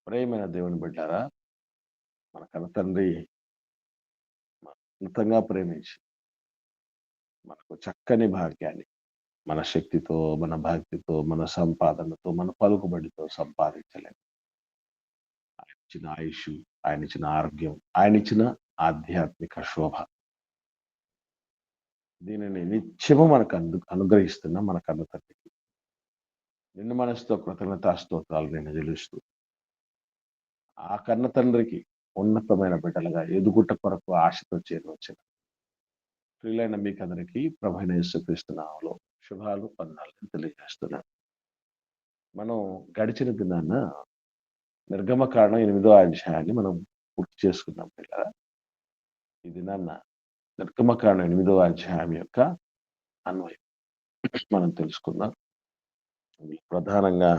ప్రేమైన దేవుని బిడ్డారా, మన కన్న తండ్రి అనంతంగా ప్రేమించి మనకు చక్కని భాగ్యాన్ని మన శక్తితో, మన భక్తితో, మన సంపాదనతో, మన పలుకుబడితో సంపాదించలేము. ఆయన ఇచ్చిన ఆయుష్, ఆయన ఇచ్చిన ఆరోగ్యం, ఆయన ఇచ్చిన ఆధ్యాత్మిక శోభ, దీనిని నిత్యము మనకు అనుగ్రహిస్తున్న మన కన్న తండ్రికి నిన్ను మనసుతో కృతజ్ఞతా స్తోత్రాలు నేను చెల్లిస్తూ, ఆ కన్న తండ్రికి ఉన్నతమైన బిడ్డలుగా ఎదుగుట కొరకు ఆశతో చేరవచ్చిన ప్రియులైన మీకందరికీ ప్రభువైన యేసుక్రీస్తు నామములో శుభాలు వందనాలు తెలియజేస్తున్నాను. మనం గడిచిన దినాన నిర్గమకాండం 8వ అధ్యాయాన్ని మనం పూర్తి చేసుకున్నాం పిల్లరా. ఈ దినాన్న నిర్గమకాండం 8వ అధ్యాయం యొక్క అన్వయం మనం తెలుసుకుందాం. ప్రధానంగా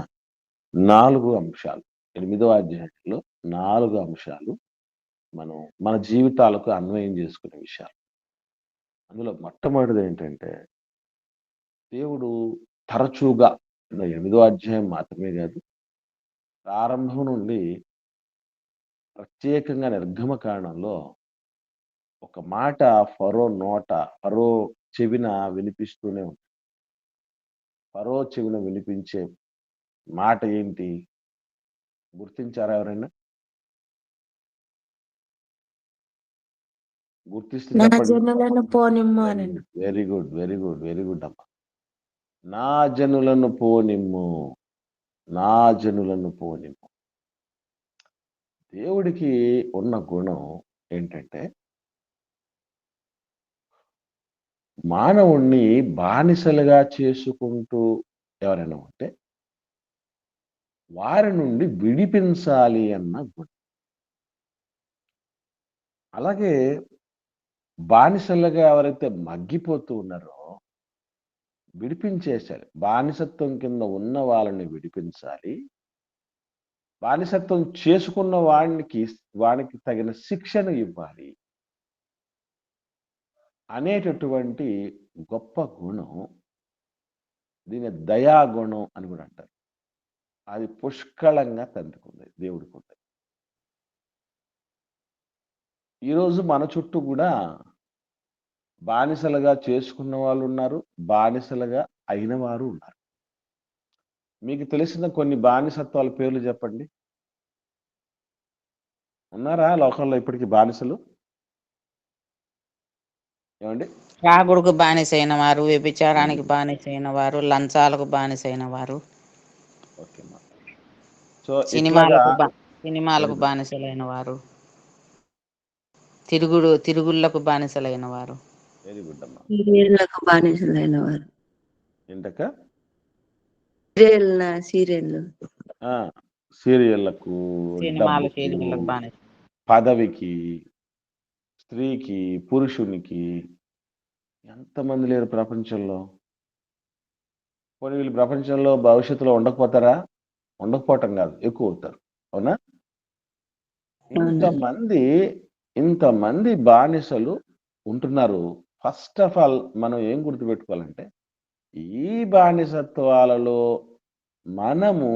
4 అంశాలు, 8వ అధ్యాయంలో 4 అంశాలు మనం మన జీవితాలకు అన్వయం చేసుకునే విషయాలు. అందులో మొట్టమొదటిది ఏంటంటే, దేవుడు తరచుగా 8వ అధ్యాయం మాత్రమే కాదు, ప్రారంభం నుండి ప్రత్యేకంగా నిర్గమకాండంలో ఒక మాట ఫరో చెవిన వినిపిస్తూనే ఉంది. ఫరో చెవిన వినిపించే మాట ఏంటి గుర్తించారా ఎవరైనా? గుర్తిస్తే నా చెప్పండి. జనులను పోనిమ్ము అని. Very good, very good, very good అమ్మా. నా జనులను పోనిమ్ము, నా జనులను పోనిమ్ము. దేవుడికి ఉన్న గుణం ఏంటంటే, మానవుణ్ణి బానిసలుగా చేసుకుంటూ ఎవరైనా ఉంటే వారి నుండి విడిపించాలి అన్న గుణం. అలాగే బానిసలుగా ఎవరైతే మగ్గిపోతూ ఉన్నారో విడిపించేశాలి. బానిసత్వం కింద ఉన్న వాళ్ళని విడిపించాలి. బానిసత్వం చేసుకున్న వానికి తగిన శిక్షను ఇవ్వాలి అనేటటువంటి గొప్ప గుణం, దీని దయాగుణం అని కూడా అంటారు. అది పుష్కలంగా తండ్రికి ఉంది, దేవుడికి ఉంది. ఈరోజు మన చుట్టూ కూడా బానిసలుగా చేసుకున్న వాళ్ళు ఉన్నారు, బానిసలుగా అయిన వారు ఉన్నారు. మీకు తెలిసిన కొన్ని బానిసత్వాల పేర్లు చెప్పండి. ఉన్నారా లోకంలో ఇప్పటికీ బానిసలు? ఏమండి? త్రాగుడుకు బానిసైన వారు, వ్యభిచారానికి బానిసైన వారు, లంచాలకు బానిసైన వారు, ఓకే అమ్మా. సో సినిమాలకు బానిసలైన వారు, తిరుగుళ్లకు బానిసలైన వారు, వెరీ గుడ్ అమ్మా. సీరియళ్లకు బానిసలైన వారు. ఏంటక్క? సీరియళ్లకు, పదవికి, స్త్రీకి, పురుషునికి ఎంతమంది లేరు ప్రపంచంలో? పోనీ వీళ్ళు ప్రపంచంలో భవిష్యత్తులో ఉండకపోతారా? ఉండకపోవటం కాదు, ఎక్కువ అవుతారు. అవునా? ఇంతమంది బానిసలు ఉంటున్నారు. ఫస్ట్ ఆఫ్ ఆల్ మనం ఏం గుర్తుపెట్టుకోవాలంటే, ఈ బానిసత్వాలలో మనము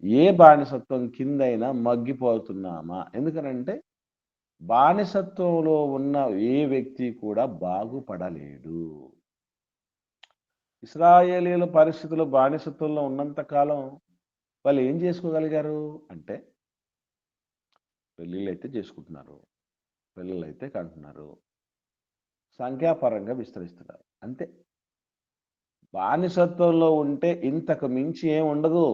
ఏ బానిసత్వం కిందైనా మగ్గిపోతున్నామా? ఎందుకనంటే బానిసత్వంలో ఉన్న ఏ వ్యక్తి కూడా బాగుపడలేడు. ఇశ్రాయేలీయుల పరిస్థితులు బానిసత్వంలో ఉన్నంత కాలం వాళ్ళు ఏం చేసుకోగలిగారు అంటే, పెళ్ళిళ్ళు అయితే చేసుకుంటున్నారు, పిల్లలు అయితే కంటున్నారు, సంఖ్యాపరంగా విస్తరిస్తున్నారు, అంతే. బానిసత్వంలో ఉంటే ఇంతకు మించి ఏం ఉండదు.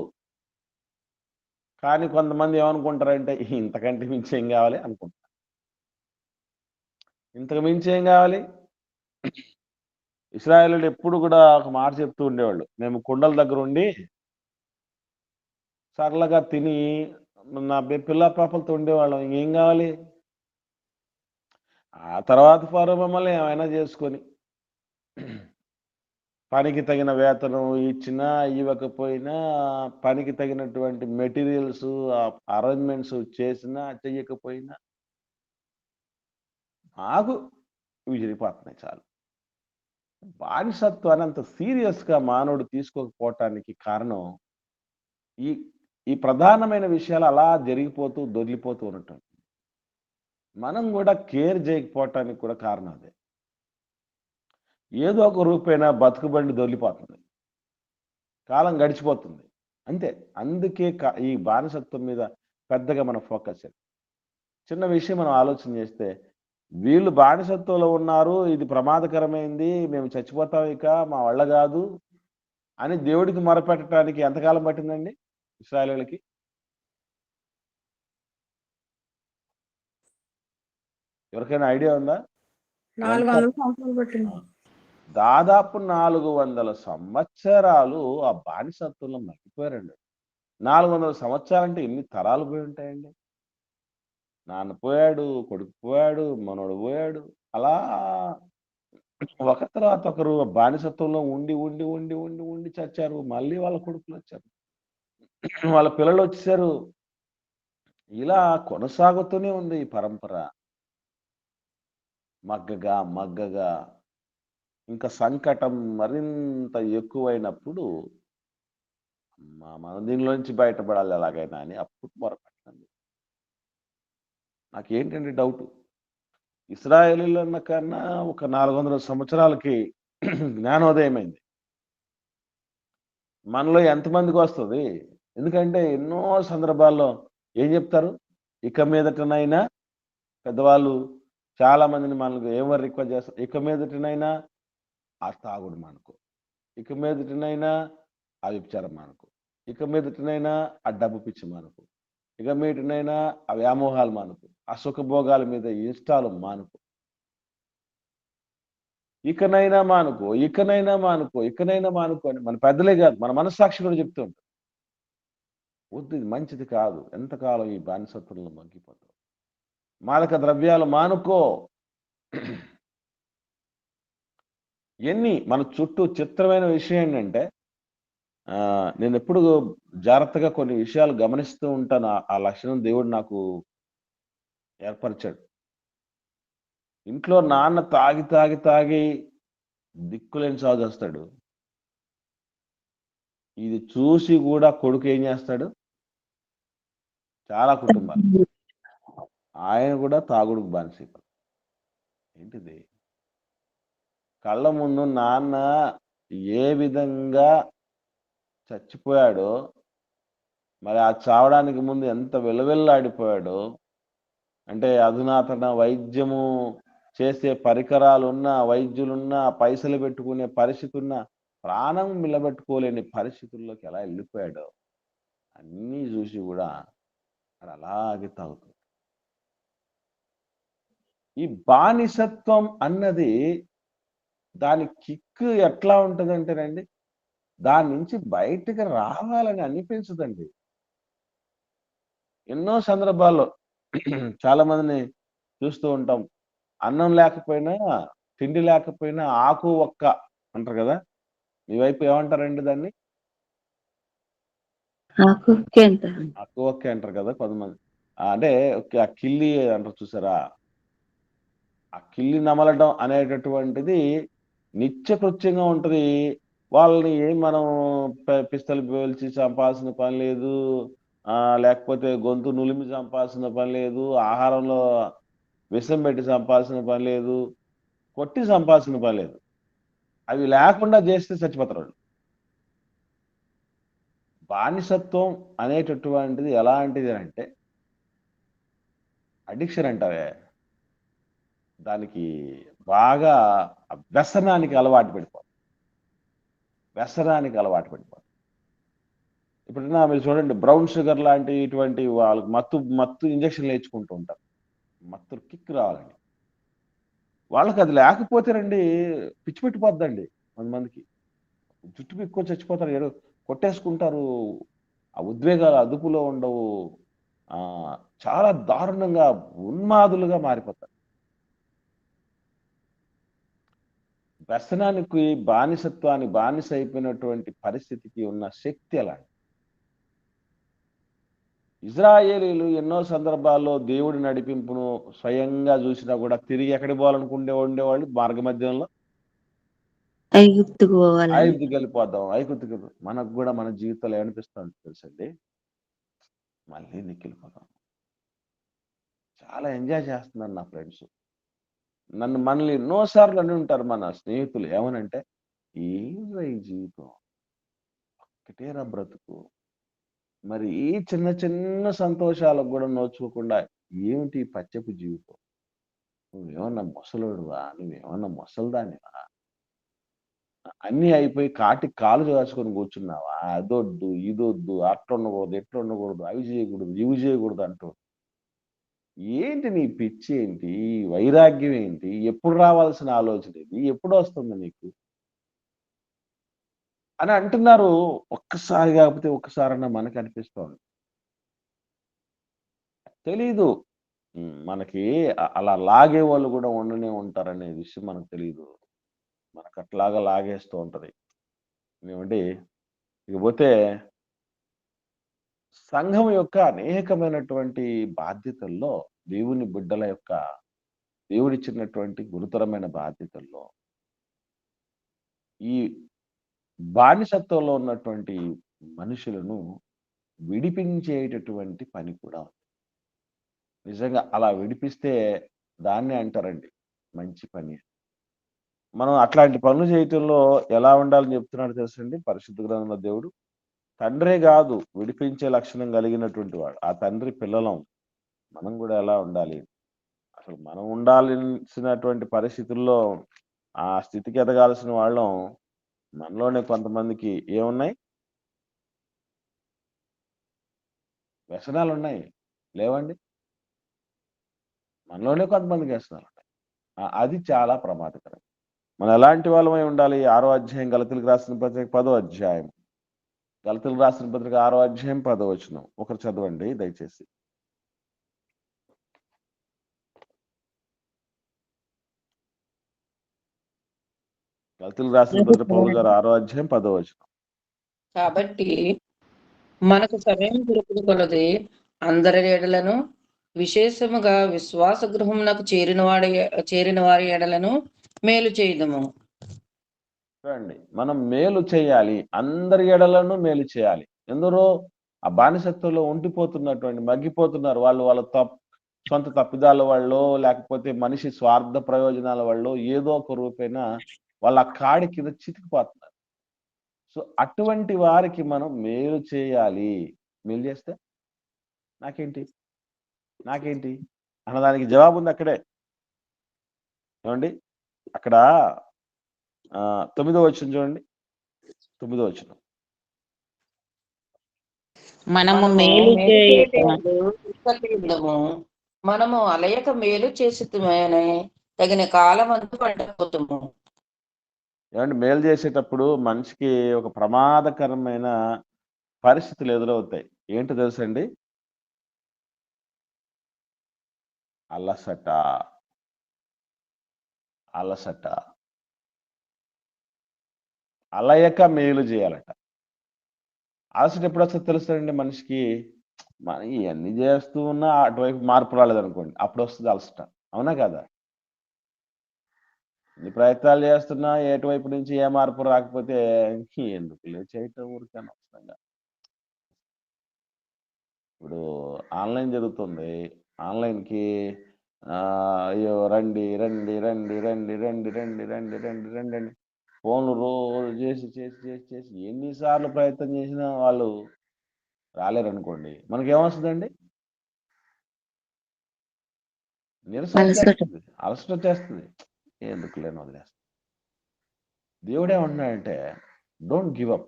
కానీ కొంతమంది ఏమనుకుంటారంటే, ఇంతకంటే మించి ఏం కావాలి అనుకుంటారు. ఇంతకు మించి ఏం కావాలి? ఇశ్రాయేలీయులు ఎప్పుడు కూడా ఒక మాట చెప్తూ ఉండేవాళ్ళు, మేము కుండల దగ్గర ఉండి సరళగా తిని నా పిల్ల పాపలతో ఉండేవాళ్ళం, ఇంకేం కావాలి? ఆ తర్వాత ఫరో మమ్మల్ని ఏమైనా చేసుకొని పనికి తగిన వేతనం ఇచ్చినా ఇవ్వకపోయినా, పనికి తగినటువంటి మెటీరియల్స్ అరేంజ్మెంట్స్ చేసినా చెయ్యకపోయినా నాకు ఇవి జరిగిపోతున్నాయి చాలు. బానిసత్వాన్ని అంత సీరియస్గా మానవుడు తీసుకోకపోవటానికి కారణం, ఈ ఈ ప్రధానమైన విషయాలు అలా జరిగిపోతూ, దొర్లిపోతూ ఉండటం. మనం గూడా కేర్ జేయకపోవటానికి కూడా కారణం అదే. ఏదో ఒక రూపేణా బతుకుబండి దొర్లిపోతుంది. కాలం గడిచిపోతుంది. అంతే. అందుకే ఈ బానిసత్వం మీద పెద్దగా మనం ఫోకస్ చేయం. చిన్న విషయం మనం ఆలోచన చేస్తే, వీళ్ళు బానిసత్వంలో ఉన్నారు. ఇది ప్రమాదకరమైంది. మేము చచ్చిపోతాం ఇక. మా వల్ల గాదు అని దేవుడికి మొరపెట్టడానికి ఎంతకాలం పట్టిందండి ఇశ్రాయేలీయులకి? ఎవరికైనా ఐడియా ఉందా? 400 సంవత్సరాలు పట్టింది. దాదాపు 400 సంవత్సరాలు ఆ బానిసత్వంలో మగ్గిపోయారండి. 400 సంవత్సరాలంటే ఎన్ని తరాలు పోయి ఉంటాయండి? నాన్న పోయాడు, కొడుకు పోయాడు, మనవడు పోయాడు. అలా ఒక తర్వాత ఒకరు బానిసత్వంలో ఉండి చచ్చారు. మళ్ళీ వాళ్ళ కొడుకులొచ్చారు. వాళ్ళ పిల్లలొచ్చేసారు. ఇలా కొనసాగుతూనే ఉంది ఈ పరంపర. మగ్గగా ఇంకా సంకటం మరింత ఎక్కువైనప్పుడు మనం దీనిలోంచి బయటపడాలి ఎలాగైనా అని అప్పుడు మొరపెట్టండి. నాకేంటంటే డౌటు. ఇశ్రాయేలీయులన్న కన్నా ఒక 400 సంవత్సరాలకి జ్ఞానోదయమైంది. మనలో ఎంతమందికొస్తది? ఎందుకంటే ఎన్నో సందర్భాల్లో ఏం చెప్తారు? ఇక మీదటనైనా పెద్దవాళ్ళు చాలా మందిని మనకు ఏమని రిక్వెస్ట్ చేస్తారు? ఇక మీదటనైనా ఆ తాగుడు మానుకో. ఇక మీదటనైనా ఆ వ్యభిచారం మానుకో. ఇక మీదటనైనా ఆ డబ్బు పిచ్చి మానుకో. ఇక మీదటనైనా ఆ వ్యామోహాలు మానుకో. ఆ సుఖభోగాల మీద ఇష్టాలు మానుకో. ఇకనైనా మానుకో అని మన పెద్దలే కాదు, మన మనస్సాక్షి కూడా చెప్తూ ఉంటారు. వద్దు, ఇది మంచిది కాదు. ఎంతకాలం ఈ బానిసత్వంలో మగ్గిపోతావు. మాదక ద్రవ్యాలు మానుకో. మన చుట్టూ చిత్రమైన విషయం ఏంటంటే, నేనెప్పుడు జాగ్రత్తగా కొన్ని విషయాలు గమనిస్తూ ఉంటాను. ఆ లక్షణం దేవుడు నాకు ఏర్పరిచాడు. ఇంట్లో నాన్న తాగి దిక్కులేని సాగు చేస్తాడు. ఇది చూసి కూడా కొడుకు ఏం చేస్తాడు? చాలా కుటుంబాలు ఆయన కూడా తాగుడుకు బానిసైపోతాడు. ఏంటిది? కళ్ళ ముందు నాన్న ఏ విధంగా చచ్చిపోయాడో, మరి ఆ చావడానికి ముందు ఎంత విలవిల్లాడిపోయాడో, అంటే అధునాతన వైద్యము చేసే పరికరాలున్న, వైద్యులున్న, పైసలు పెట్టుకునే పరిస్థితి ఉన్న, ప్రాణం నిలబెట్టుకోలేని పరిస్థితుల్లోకి ఎలా వెళ్ళిపోయాడో అన్నీ చూసి కూడా మరి అలాగే తాగుతుంది. ఈ బానిసత్వం అన్నది దాని కిక్ ఎట్లా ఉంటదంటేనండి, దాని నుంచి బయటికి రావాలని అనిపించదండి. ఎన్నో సందర్భాల్లో చాలా మందిని చూస్తూ ఉంటాం. అన్నం లేకపోయినా, తిండి లేకపోయినా ఆకు ఒక్క అంటారు కదా! మీ వైపు ఏమంటారండి దాన్ని? ఆకు ఆకు ఒక్కే అంటారు కదా కొంతమంది. అంటే ఆ కిల్లి అంటారు చూసారా? ఆ కిల్లి నమలడం అనేటటువంటిది నిత్యకృత్యంగా ఉంటది. వాళ్ళని మనం పిస్తలు పేల్చి చంపాల్సిన పని లేదు. లేకపోతే గొంతు నులిమి చంపాల్సిన పని లేదు. ఆహారంలో విషం పెట్టి చంపాల్సిన పని లేదు. కొట్టి చంపాల్సిన పని లేదు. అవి లేకుండా చేస్తే చచ్చిపోతారు. బానిసత్వం అనేటటువంటిది ఎలాంటిది అంటే అడిక్షన్ అంటావే, దానికి బాగా వ్యసనానికి అలవాటు పడిపోతాం. ఇప్పుడైనా మీరు చూడండి, బ్రౌన్ షుగర్ లాంటి ఇటువంటి వాళ్ళకి మత్తు ఇంజక్షన్లు వేయించుకుంటూ ఉంటారు. మత్తు కిక్ రావాలని. వాళ్ళకి అది లేకపోతేనండి పిచ్చి పెట్టిపోద్దండి కొంతమందికి. జుట్టు పీక్కొని చచ్చిపోతారు. కొట్టేసుకుంటారు. ఆ ఉద్వేగాలు అదుపులో ఉండవు. చాలా దారుణంగా ఉన్మాదులుగా మారిపోతారు. వ్యసనానికి, బానిసత్వానికి బానిస అయిపోయినటువంటి పరిస్థితికి ఉన్న శక్తి ఎలాంటి? ఇజ్రాయేలీలు ఎన్నో సందర్భాల్లో దేవుడి నడిపింపును స్వయంగా చూసినా కూడా తిరిగి ఎక్కడికి పోవాలనుకుంటే ఉండేవాళ్ళు మార్గమధ్యంలో ఐగుప్తుకు పోవాలని. ఐగుప్తుకి వెళ్ళిపోదాం. మనకు కూడా మన జీవితంలో ఏమనిపిస్తుంది తెలుసండి? మళ్ళీ నిక్కిలిపోతాం. చాలా ఎంజాయ్ చేస్తున్నారు నా ఫ్రెండ్స్. మనల్ని ఎన్నోసార్లు అని ఉంటారు మన స్నేహితులు. ఏమనంటే, "ఏందిరా ఈ జీవితం? ఒక్కటేరా బ్రతుకు. మరి ఈ చిన్న చిన్న సంతోషాలకు గూడా నోచుకోకుండా ఏమిటి ఈ పచ్చపు జీవితం? నువ్వేమన్నా ముసలోడివా? నువ్వేమన్నా ముసలిదానివా? అన్నీ అయిపోయి కాటికి కాలు చాచుకొని కూర్చున్నావా? అదొద్దు, ఇదొద్దు, అట్లుండకూడదు, ఇట్లుండకూడదు, అవి చేయకూడదు, ఇవి చేయకూడదు" అంటూ. ఏంటి నీ పిచ్చేంటి? ఈ వైరాగ్యం ఏంటి? ఎప్పుడు రావాల్సిన ఆలోచన ఇది? ఎప్పుడొస్తుంది నీకు? అని అంటున్నారు. ఒక్కసారి కాకపోతే ఒక్కసారన్నా మనకనిపిస్తోంది. తెలీదు. మనకి అలా లాగేవాళ్ళు గూడా ఉండనే ఉంటారనే విషయం మనకు తెలీదు. మనకట్లాగా లాగేస్తూ ఉంటది. ఏవండీ ఇకపోతే సంఘం యొక్క అనేకమైనటువంటి బాధ్యతల్లో దేవుని బిడ్డల యొక్క దేవుడిచ్చినటువంటి గురుతరమైన బాధ్యతల్లో ఈ బానిసత్వంలో ఉన్నటువంటి మనుషులను విడిపించేటటువంటి పని కూడా ఉంది. నిజంగా అలా విడిపిస్తే దాన్నే అంటారండి మంచి పని. మనం అట్లాంటి పనులు చేయటంలో ఎలా ఉండాలని చెప్తున్నాడో తెలుసండి పరిశుద్ధ గ్రంథంలో దేవుడు. తండ్రే గాదు విడిపించే లక్షణం కలిగినటువంటి వాడు. ఆ తండ్రి పిల్లలం. మనం గూడా ఎలా ఉండాలి? అసలు మనం ఉండాల్సినటువంటి పరిస్థితుల్లో ఆ స్థితికి ఎదగాల్సిన వాళ్ళం మనలోనే కొంతమందికి ఏమున్నాయి? వ్యసనాలున్నాయి. లేవండి? మనలోనే కొంతమందికి వ్యసనాలున్నాయి. అది చాలా ప్రమాదకరం. మనం ఎలాంటి వాళ్ళమై ఉండాలి? 6వ అధ్యాయం గలతీలకు రాసిన పత్రిక 10వ అధ్యాయం. గలతీలకు రాసిన పత్రిక 6వ అధ్యాయం 10వ వచనం. ఒకరు చదవండి దయచేసి. గలతీలకు రాసిన పత్రిక పౌలు గారు 6వ అధ్యాయం 10వ వచనం. కాబట్టి మనకు సమయం దొరుకుడు కొలది అందరి ఎడలను విశేషముగా విశ్వాస గృహమునకు చేరిన వారి ఎడలను మేలు చేయుదుము. చూడండి మనం మేలు చేయాలి. అందరి ఎడలను మేలు చేయాలి. ఎందరో ఆ బానిసత్వంలో ఉండిపోతున్నటువంటి మగ్గిపోతున్నారు. వాళ్ళ సొంత తప్పిదాల వల్లో లేకపోతే మనిషి స్వార్థ ప్రయోజనాల వల్లో ఏదో ఒక రూపేణ వాళ్ళ కాడి కింద చితికిపోతున్నారు. సో అటువంటి వారికి మనం మేలు చేయాలి. మేలు చేస్తే నాకేంటి? నాకేంటి? అన్నదానికి జవాబుంది అక్కడే. ఏమండి? అక్కడ 9వ వచనం చూడండి. 9వ వచనం. మనము మేలు చేయుట మనము అలయక మేలు చేసిమని తగిన కాలమందు పడిపోతాము. ఏమంటే మేలు చేసేటప్పుడు మనిషికి ఒక ప్రమాదకరమైన పరిస్థితులు ఎదురవుతాయి. ఏంటో తెలుసండి? అలసట. అలసట. అలయక మేలు చేయాలట. అలసట ఎప్పుడొస్తుందో తెలుస్తదండి మనిషికి? మనం ఇయన్నీ చేస్తూ ఉన్నా అటువైపు మార్పు రాలేదనుకోండి. అప్పుడొస్తది అలసట. అవునా కాదా? ఎన్ని ప్రయత్నాలు చేస్తున్నా ఎటువైపు నుంచి ఏ మార్పు రాకపోతే ఎందుకులే చేయటం ఊరికే అనవసరంగా. ఇప్పుడు ఆన్‌లైన్ జరుగుతుంది. ఆన్‌లైన్‌కి అయ్యో! రండి, రండి, రండి, రండి, రండి, రండి, రండి, రండి, రండి అని ఫోన్‌లు రోజు చేసి ఎన్ని సార్లు ప్రయత్నం చేసినా వాళ్ళు రాలేరనుకోండి. మనకేమొస్తదండి? నీరసం వచ్చేస్తది. అలసట వచ్చేస్తది. ఎందుకులే అని వదిలేస్తాం. దేవుడేమంటున్నాడంటే డోంట్ గివ్ అప్.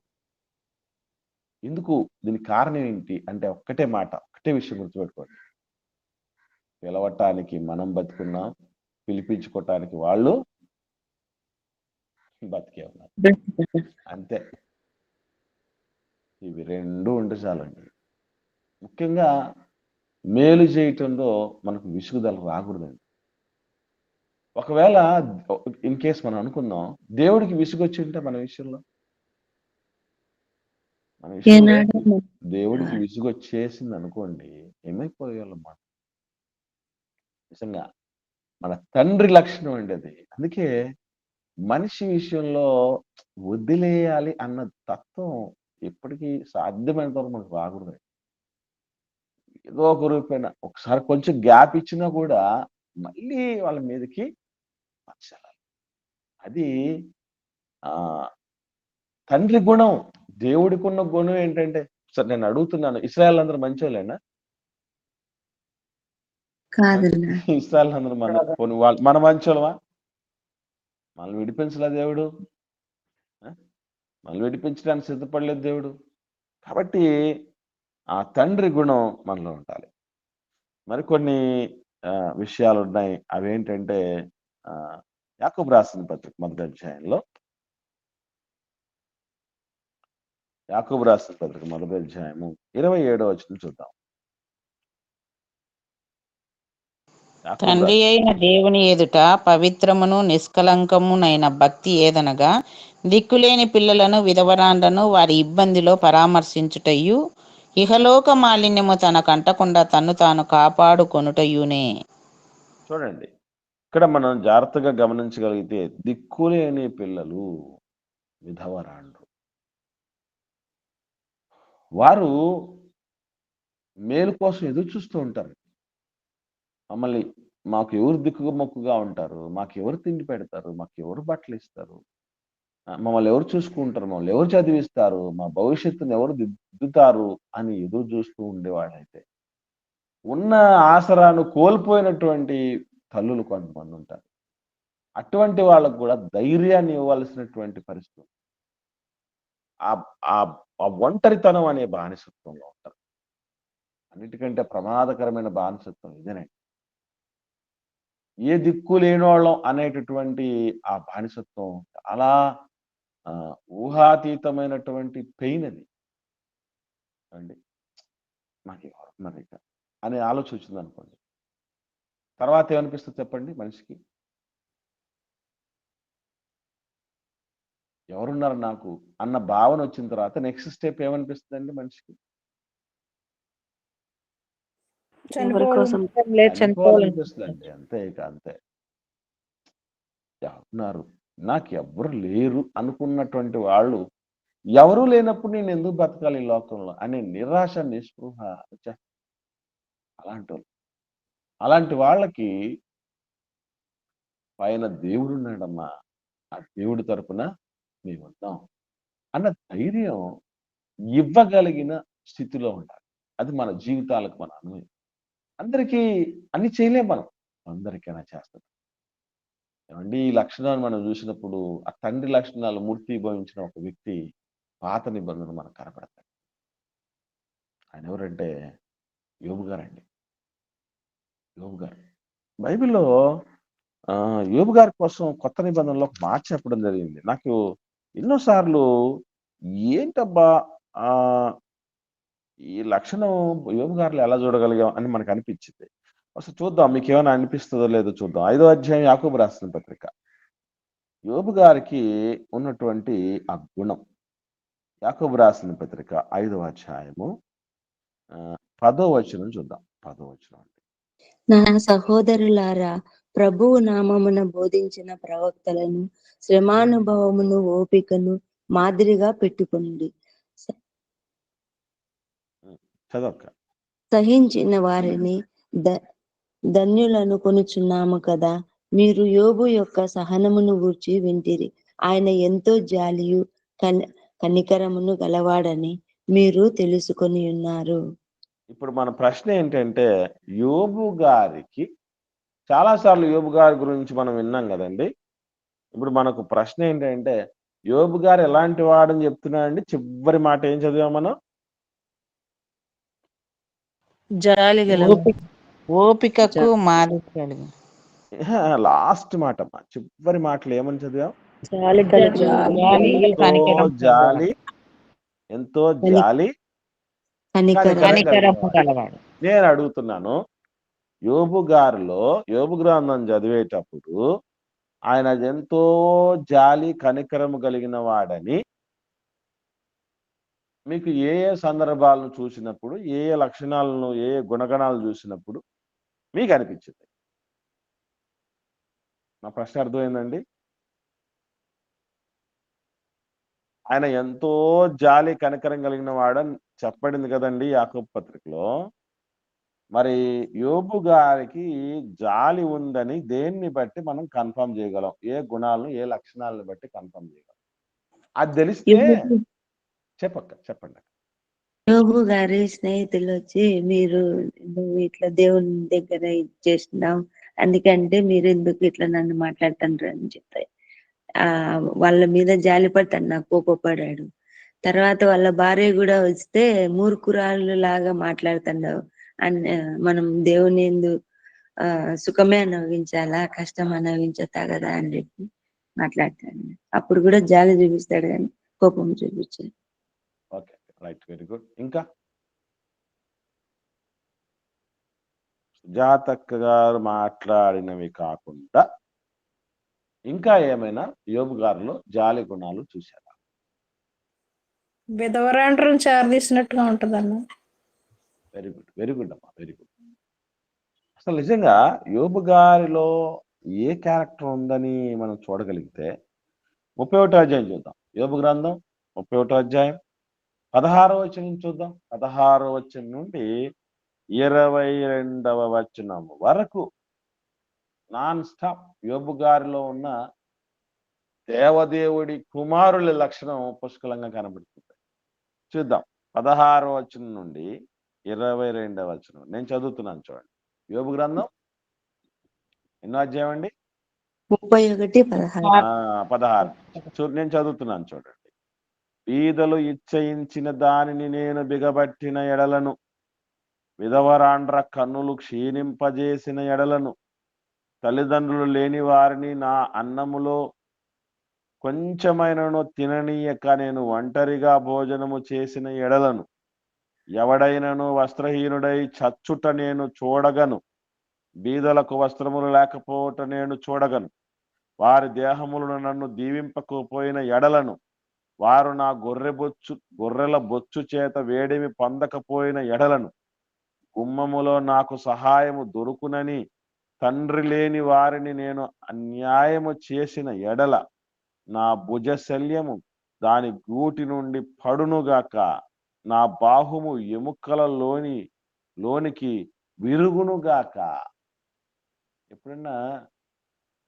ఎందుకు? దీనికి కారణం ఏంటి? అంటే ఒక్కటే మాట, ఒకటే విషయం గుర్తుపెట్టుకోండి. పిలవటానికి మనం బతికున్నాం. పిలిపించుకోవటానికి వాళ్ళు బతికే ఉన్నారు. అంతే. ఇవి 2 ఉంటే చాలండి. ముఖ్యంగా మేలు చేయటంలో మనకు విసుగుదల రాకూడదండి. ఒకవేళ ఇన్ కేస్ మనం అనుకుందాం దేవుడికి విసుగొచ్చుంటే మన విషయంలో దేవుడికి విసుగొచ్చేసింది అనుకోండి ఏమైపోయేవాళ్ళం మాట. నిజంగా మన తండ్రి లక్షణం అండి అది. అందుకే మనిషి విషయంలో వదిలేయాలి అన్న తత్వం ఎప్పటికీ సాధ్యమైనంత వరకు మనకు రాకూడదు. ఏదో ఒక రూపేణ ఒకసారి కొంచెం గ్యాప్ ఇచ్చినా కూడా మళ్ళీ వాళ్ళ మీదకి వచ్చేయాలి. అది ఆ తండ్రి గుణం. దేవుడికున్న గుణం ఏంటంటే, సరే నేను అడుగుతున్నాను, ఇశ్రాయేల్ అందరూ మంచోళ్ళేనా? కాదన్నా. ఇశ్రాయేల్ అందరూ పోనీ మన మంచోళ్ళమా? మనల్ని విడిపించలే దేవుడు. మనల్ని విడిపించడానికి సిద్ధపడలేదు దేవుడు. కాబట్టి ఆ తండ్రి గుణం మనలో ఉండాలి. మరికొన్ని విషయాలున్నాయి. అవేంటంటే యాకోబు రాసిన పత్రిక మొదటి అధ్యాయంలో, యాకోబు రాసిన పత్రిక మొదటి అధ్యాయము 27వ వచనం చూద్దాం. తండ్రి అయిన దేవుని ఎదుట పవిత్రమును నిష్కలంకమునైన భక్తి ఏదనగా, దిక్కులేని పిల్లలను విధవరాండ్లను వారి ఇబ్బందిలో పరామర్శించుటయు, ఇహలోక మాలిన్యము తనకంటకుండా తన్ను తాను కాపాడుకొనుటయునే. చూడండి, ఇక్కడ మనం జాగ్రత్తగా గమనించగలిగితే, దిక్కులేని పిల్లలు, విధవరాండ్రు, వారు మేలు కోసం ఎదురు చూస్తూ ఉంటారు. మమ్మల్ని మాకు ఎవరు దిక్కు మొక్కుగా ఉంటారు, మాకు ఎవరు తిండి పెడతారు, మాకు ఎవరు బట్టలు ఇస్తారు, మమ్మల్ని ఎవరు చూసుకుంటారు, మమ్మల్ని ఎవరు చదివిస్తారు, మా భవిష్యత్తును ఎవరు దిద్దుతారు అని ఎదురు చూస్తూ ఉండేవాడైతే, ఉన్న ఆసరాను కోల్పోయినటువంటి తల్లులు కొంతమంది ఉంటారు. అటువంటి వాళ్ళకు కూడా ధైర్యాన్ని ఇవ్వాల్సినటువంటి పరిస్థితి. ఆ ఒంటరితనం అనే బానిసత్వంలో ఉంటారు. అన్నిటికంటే ప్రమాదకరమైన బానిసత్వం ఇదేనండి. ఏ దిక్కు లేనోళ్ళం అనేటటువంటి ఆ బానిసత్వం చాలా ఊహాతీతమైనటువంటి పెయిన్ అది అండి. నాకు ఎవరు ఉన్నారు ఇక అనే ఆలోచన వచ్చింది అనుకోండి, తర్వాత ఏమనిపిస్తుంది చెప్పండి మనిషికి? ఎవరున్నారు నాకు అన్న భావన వచ్చిన తర్వాత నెక్స్ట్ స్టెప్ ఏమనిపిస్తుందండి మనిషికి? చనిపోవాలనిపిస్తుందండి. అంతే, ఇక అంతే. ఎవరున్నారు, నాకు ఎవ్వరు లేరు అనుకున్నటువంటి వాళ్ళు, ఎవరూ లేనప్పుడు నేను ఎందుకు బతకాలి ఈ లోకంలో అనే నిరాశ, నిస్పృహ అలాంటి వాళ్ళకి పైన దేవుడున్నాడమ్మా, ఆ దేవుడి తరపున మేమున్నాం అన్న ధైర్యం ఇవ్వగలిగిన స్థితిలో ఉండాలి. అది మన జీవితాలకు మన అన్వయం. అందరికీ అన్ని చేయలేం మనం, అందరికైనా చేస్తాం. ఏమండి, ఈ లక్షణాలు మనం చూసినప్పుడు ఆ తండ్రి లక్షణాలు మూర్తిభవించిన ఒక వ్యక్తి పాత నిబంధన మనకు కనపడతాడు. ఆయన ఎవరంటే యోబు గారండి. యోబు గారు బైబిల్లో యోబు గారి కోసం కొత్త నిబంధనలో ఒక మాట చెప్పడం జరిగింది. నాకు ఎన్నోసార్లు ఏంటబ్బా ఈ లక్షణం యోబు గారిలో ఎలా చూడగలిగాం అని మనకు అనిపించింది. అసలు చూద్దాం, మీకు ఏమైనా అనిపిస్తుందో లేదో చూద్దాం. 5వ అధ్యాయం యాకోబు రాసిన పత్రిక. యోబు గారికి ఉన్నటువంటి ఆ గుణం, యాకోబు రాసిన పత్రిక 5వ అధ్యాయము 10వ వచనం చూద్దాం. 10వ వచనం. నా సహోదరులారా, ప్రభువు నామమున బోధించిన ప్రవక్తలను శ్రమానుభవమును ఓపికను మాదిరిగా పెట్టుకుని సహించిన వారిని ధన్యులను కొనుచున్నాము కదా. మీరు యోబు యొక్క సహనమును గూర్చి వింటిరి. ఆయన ఎంతో జాలియు కనికరమును గలవాడని మీరు తెలుసుకొని ఉన్నారు. ఇప్పుడు మన ప్రశ్న ఏంటంటే, యోబు గారికి చాలాసార్లు యోబు గారి గురించి మనం విన్నాం కదండి. ఇప్పుడు మనకు ప్రశ్న ఏంటంటే, యోబు గారు ఎలాంటి వాడని చెప్తున్నాడండి? చివరి మాట ఏం చదివాం మనం? ఓపికకు మాదిరి. లాస్ట్ మాట, చివరి మాటలు ఏమని చదివాం? ఎంతో జాలి నేను అడుగుతున్నాను, యోబు గారిలో యోబు గ్రంథం చదివేటప్పుడు ఆయన ఎంతో జాలి కనికరము కలిగిన వాడని మీకు ఏ ఏ సందర్భాలను చూసినప్పుడు, ఏ ఏ లక్షణాలను, ఏ ఏ గుణగణాలు చూసినప్పుడు మీకు అనిపించింది? నా ప్రశ్న అర్థమైందండి? ఆయన ఎంతో జాలి కనికరం కలిగిన వాడని చెప్పబడింది కదండి యాకోబు పత్రికలో. మరి యోబు గారికి జాలి ఉందని దేన్ని బట్టి మనం కన్ఫర్మ్ చేయగలం? ఏ గుణాలను, ఏ లక్షణాలను బట్టి కన్ఫర్మ్ చేయగలం? అది తెలిస్తే యోబు చెప్పండి. యోబు గారి స్నేహితులు వచ్చి, నువ్వు ఇట్లా దేవుని దగ్గర ఇది చేస్తున్నావు, అందుకంటే మీరు ఎందుకు ఇట్లా నన్ను మాట్లాడుతుండ్రు అని చెప్తాయి. వాళ్ళ మీద జాలిపడతాడు, నాకు కోపపడాడు. తర్వాత వాళ్ళ భార్య కూడా వస్తే మూర్ఖురాళ్ళు లాగా మాట్లాడుతున్నావు అని, మనం దేవుని ఎందు సుఖమే అనుభవించాలా, కష్టం అనుభవించతా కదా అని చెప్పి మాట్లాడతాడు. అప్పుడు కూడా జాలి చూపిస్తాడు కానీ కోపం చూపించాడు. Okay, right, very good. ఇంకా సుజాతక్క గారు మాట్లాడినవి కాకుండా ఇంకా ఏమైనా యోబు గారిలో జాలి గుణాలు చూశారా? విధవరాండ్రం చేరదీసినట్టుగా ఉంటదన్న. వెరీ గుడ్, వెరీ గుడ్ అమ్మా, వెరీ గుడ్. అసలు నిజంగా యోబు గారిలో ఏ క్యారెక్టర్ ఉందని మనం చూడగలిగితే 31వ అధ్యాయం చూద్దాం. యోబు గ్రంథం 31వ అధ్యాయం 16వ వచనం చూద్దాం. 16వ వచనం నుండి 22వ వచనం వరకు నాన్ స్టాప్ యోబు గారిలో ఉన్న దేవదేవుడి కుమారుల లక్షణం పుష్కలంగా కనబడుతుంది. చూద్దాం. 16వ వచనం నుండి 22వ వచనం నేను చదువుతున్నాను, చూడండి. యోబు గ్రంథం ఎన్నో అధ్యాయం అండి? 31:16. నేను చదువుతున్నాను, చూడండి. బీదలు ఇచ్చయించిన దానిని నేను బిగబట్టిన ఎడలను, విధవరాండ్ర కన్నులు క్షీణింపజేసిన ఎడలను, తల్లిదండ్రులు లేని వారిని నా అన్నములో కొంచెమైనను తిననీయక నేను ఒంటరిగా భోజనము చేసిన ఎడలను, ఎవడైనను వస్త్రహీనుడై చచ్చుట నేను చూడగను, బీదలకు వస్త్రములు లేకపోవట నేను చూడగను, వారి దేహములను నన్ను దీవింపకపోయిన ఎడలను, వారు నా గొర్రెల బొచ్చు చేత వేడిమి పొందకపోయిన ఎడలను, గుమ్మములో నాకు సహాయము దొరుకునని తండ్రి లేని వారిని నేను అన్యాయము చేసిన ఎడల, నా భుజశల్యము దాని గూటి నుండి పడునుగాక, నా బాహుము లోనికి విరుగునుగాక. ఎప్పుడన్నా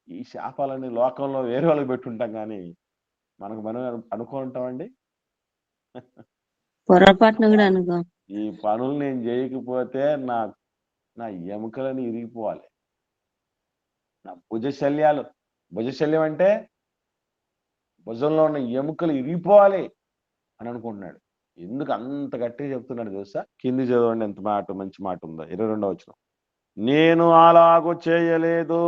ఈ శాపాలని లోకంలో వేరే వాళ్ళకి పెట్టుంటాం, కానీ మనం అనుకుంటామండి. పొరపాటున కూడా అనుకో. ఈ పనులు నేను చేయకపోతే నా ఎముకలని ఇరిగిపోవాలి, నా భుజశల్యం అంటే భుజంలో ఉన్న ఎముకలు ఇరిగిపోవాలి అని అనుకుంటున్నాడు. ఎందుకు అంత గట్టిగా చెప్తున్నాడు తెలుసా? కింది చదవండి, ఎంత మంచి మాట ఉందో. 22వ వచనం. నేను అలాగూ చేయలేదు,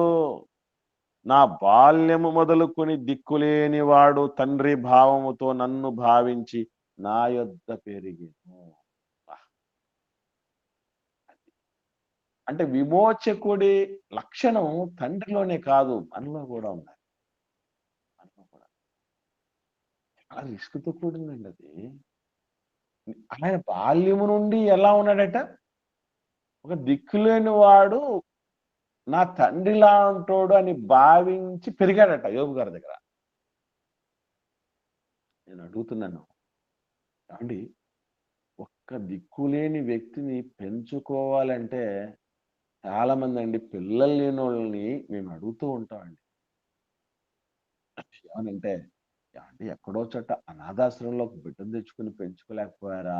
నా బాల్యము మొదలుకొని దిక్కులేని వాడు తండ్రి భావముతో నన్ను భావించి నా యొద్ద పెరిగేను. అంటే విమోచకుడి లక్షణం తండ్రిలోనే కాదు, మనలో కూడా ఉంది. చాలా రిస్క్తో కూడిందండి అది. ఆయన బాల్యము నుండి ఎలా ఉన్నాడట? ఒక దిక్కులేని వాడు నా తండ్రిలా ఉంటాడు అని భావించి పెరిగాడట యోబు గారి దగ్గర. నేను అడుగుతున్నాను, అండి, ఒక్క దిక్కులేని వ్యక్తిని పెంచుకోవాలంటే చాలా మంది అండి, పిల్లలు లేని వాళ్ళని మేము అడుగుతూ ఉంటామండి. ఏమనంటే, అంటే ఎక్కడో చోట అనాథాశ్రమంలో బిడ్డను తెచ్చుకుని పెంచుకోలేకపోయారా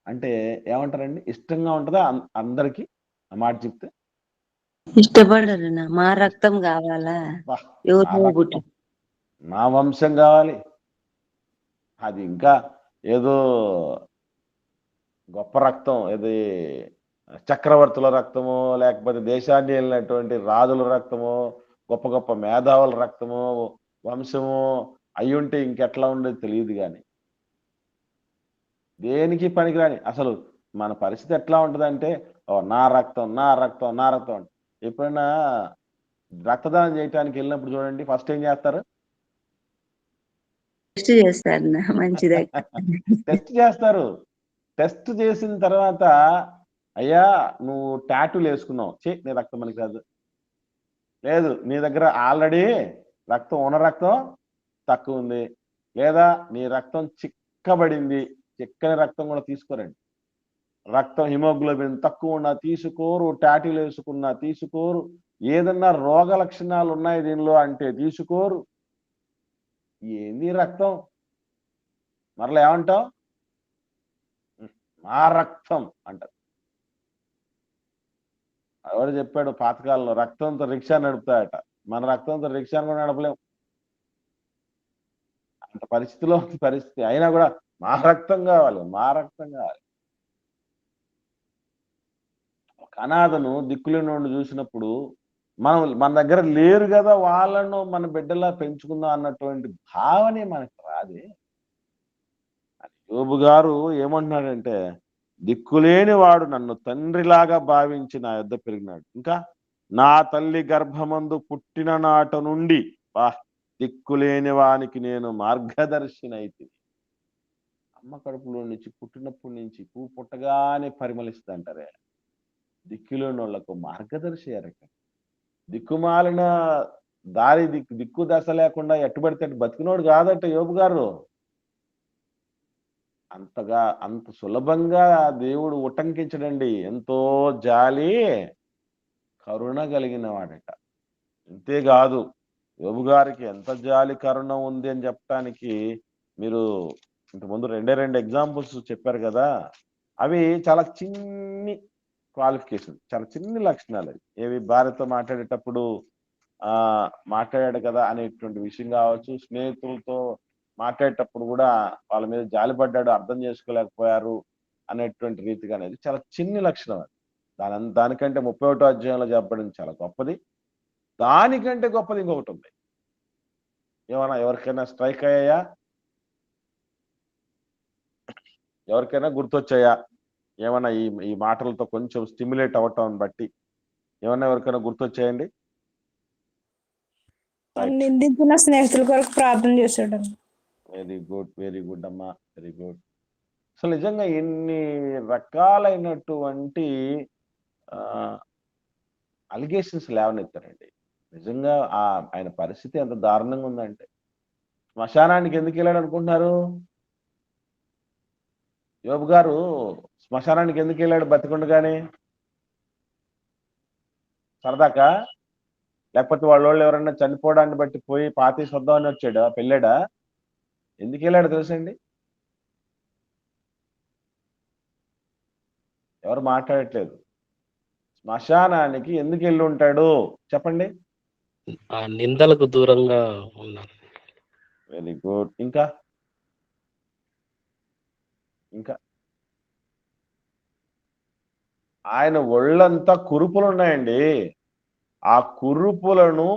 అంటే ఏమంటారండి? ఇష్టంగా ఉంటుందా అందరికి ఆ మాట చెప్తే? ఇష్టపడరు. మా రక్తం కావాలా, నా వంశం కావాలి, అది ఇంకా ఏదో గొప్ప రక్తం, ఏది చక్రవర్తుల రక్తమో, లేకపోతే దేశాన్ని వెళ్ళినటువంటి రాజుల రక్తమో, గొప్ప గొప్ప మేధావుల రక్తమో, వంశమో అయ్యుంటే ఇంకెట్లా ఉండేది తెలియదు. కానీ దేనికి పనికిరాని అసలు మన పరిస్థితి ఎట్లా ఉంటుందంటే, నా రక్తం నా రక్తం నా రక్తం. ఎప్పుడైనా రక్తదానం చేయడానికి వెళ్ళినప్పుడు చూడండి, ఫస్ట్ ఏం చేస్తారు? టెస్ట్ చేస్తారు. మంచిదే. టెస్ట్ చేస్తారు. టెస్ట్ చేసిన తర్వాత, అయ్యా నువ్వు టాటూలు వేసుకున్నావు, నీ రక్తం మనకి కాదు. లేదు, నీ దగ్గర ఆల్రెడీ ఉన్న రక్తం తక్కువ ఉంది, లేదా నీ రక్తం చిక్కబడింది, చిక్కని రక్తం కూడా తీసుకోరండి. రక్తం హిమోగ్లోబిన్ తక్కువ ఉన్నా తీసుకోరు, టాటూలు వేసుకున్నా తీసుకోరు, ఏదన్నా రోగ లక్షణాలు ఉన్నాయి దీనిలో అంటే తీసుకోరు. ఏంది రక్తం? మరలా ఏమంటాం? మా రక్తం అంటారు. ఎవరు చెప్పాడు పాతకాలంలో రక్తంతో రిక్షా నడుపుతాయట? మన రక్తంతో రిక్షాను కూడా నడపలేం. అంత పరిస్థితిలో ఉంది పరిస్థితి. అయినా కూడా మా రక్తం కావాలి, మా రక్తం కావాలి. ఒక అనాథను దిక్కులేనోడిని చూసినప్పుడు మన దగ్గర లేరు కదా, వాళ్ళను మన బిడ్డలా పెంచుకుందాం అన్నటువంటి భావనే మనకు రాదే. యోబు గారు ఏమంటున్నాడంటే, దిక్కులేని వాడు నన్ను తండ్రిలాగా భావించి నా యొద్ద పెరిగినాడు. ఇంకా నా తల్లి గర్భమందు పుట్టిన నాట నుండి దిక్కులేని వానికి నేను మార్గదర్శినైతి. అమ్మ కడుపులో నుంచి పుట్టినప్పటి నుంచి పువ్వు పుట్టగానే పరిమళిస్తుంటారే, దిక్కులేని వాళ్లకు మార్గదర్శి అరక. దిక్కుమాలిన దారి దిక్కు దశ లేకుండా ఎట్టుబడితే బతికినోడు కాదట యోబు గారు. అంత సులభంగా దేవుడు ఉటంకించడండి. ఎంతో జాలి కరుణ కలిగిన వాడట. అంతేకాదు యోబు గారికి ఎంత జాలి కరుణ ఉంది అని చెప్పడానికి మీరు ఇంతకుముందు రెండు ఎగ్జాంపుల్స్ చెప్పారు కదా, అవి చాలా చిన్ని క్వాలిఫికేషన్, చాలా చిన్ని లక్షణాలు. అవి ఏవి? భార్యతో మాట్లాడేటప్పుడు మాట్లాడాడు కదా అనేటువంటి విషయం కావచ్చు, స్నేహితులతో మాట్లాడేటప్పుడు కూడా వాళ్ళ మీద జాలిపడ్డాడు, అర్థం చేసుకోలేకపోయారు అనేటువంటి రీతిగా అనేది చాలా చిన్ని లక్షణం. అది దానికంటే 31వ అధ్యాయంలో చెప్పబడింది చాలా గొప్పది. దానికంటే గొప్పది ఇంకొకటి ఉంది. ఏమన్నా ఎవరికైనా స్ట్రైక్ అయ్యాయా? ఎవరికైనా గుర్తొచ్చాయా? ఏమన్నా ఈ మాటలతో కొంచెం స్టిమ్యులేట్ అవ్వటం బట్టి ఏమన్నా ఎవరికైనా గుర్తొచ్చాయండి? నిందించిన స్నేహితుల కొరకు ప్రార్థన చేశాడు. వెరీ గుడ్, వెరీ గుడ్ అమ్మా, వెరీ గుడ్. అసలు నిజంగా ఎన్ని రకాలైనటువంటి అలిగేషన్స్ లేవనెత్తారండి. నిజంగా ఆయన పరిస్థితి ఎంత దారుణంగా ఉందంటే, శ్మశానానికి ఎందుకు వెళ్ళాడు అనుకుంటున్నారు? యోబు గారు శ్మశానానికి ఎందుకు వెళ్ళాడు బతికుండగానే? సరదాకా? లేకపోతే వాళ్ళు ఎవరన్నా చనిపోవడాన్ని బట్టి పోయి పాతి సొద్దామని వచ్చాడా, పెళ్ళాడా? ఎందుకు వెళ్ళాడు తెలుసండి? ఎవరు మాట్లాడట్లేదు. శ్మశానానికి ఎందుకు వెళ్ళి ఉంటాడు చెప్పండి? ఆ నిందలకు దూరంగా ఉన్నారు. Very good. ఇంకా ఇంకా ఆయన ఒళ్ళంతా కురుపులు ఉన్నాయండి. ఆ కురుపులను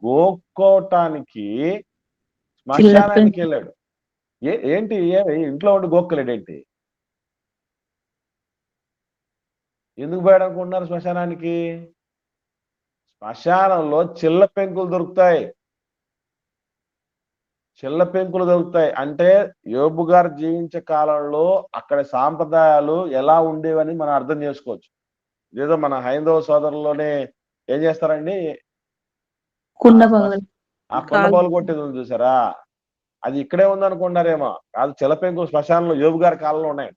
గోక్కోటానికి శ్మశానానికి వెళ్ళాడు. ఏంటి ఇంట్లో ఉండి గోక్కలేడేంటి? ఎందుకు పోయాడు అనుకుంటున్నారు శ్మశానానికి? శ్మశానంలో చిల్ల పెంకులు దొరుకుతాయి. చిల్ల పెంకులు దొరుకుతాయి అంటే యోబు గారు జీవించే కాలంలో అక్కడ సాంప్రదాయాలు ఎలా ఉండేవని మనం అర్థం చేసుకోవచ్చు. ఏదో మన హైందవ సోదరుల్లోనే ఏం చేస్తారండి, కుండ పగలు కొట్టేది ఉంది చూసారా, అది ఇక్కడే ఉందనుకున్నారేమో. కాదు, చిల్ల పెంకులు శ్మశానంలో యోబు గారి కాలంలో ఉన్నాయి.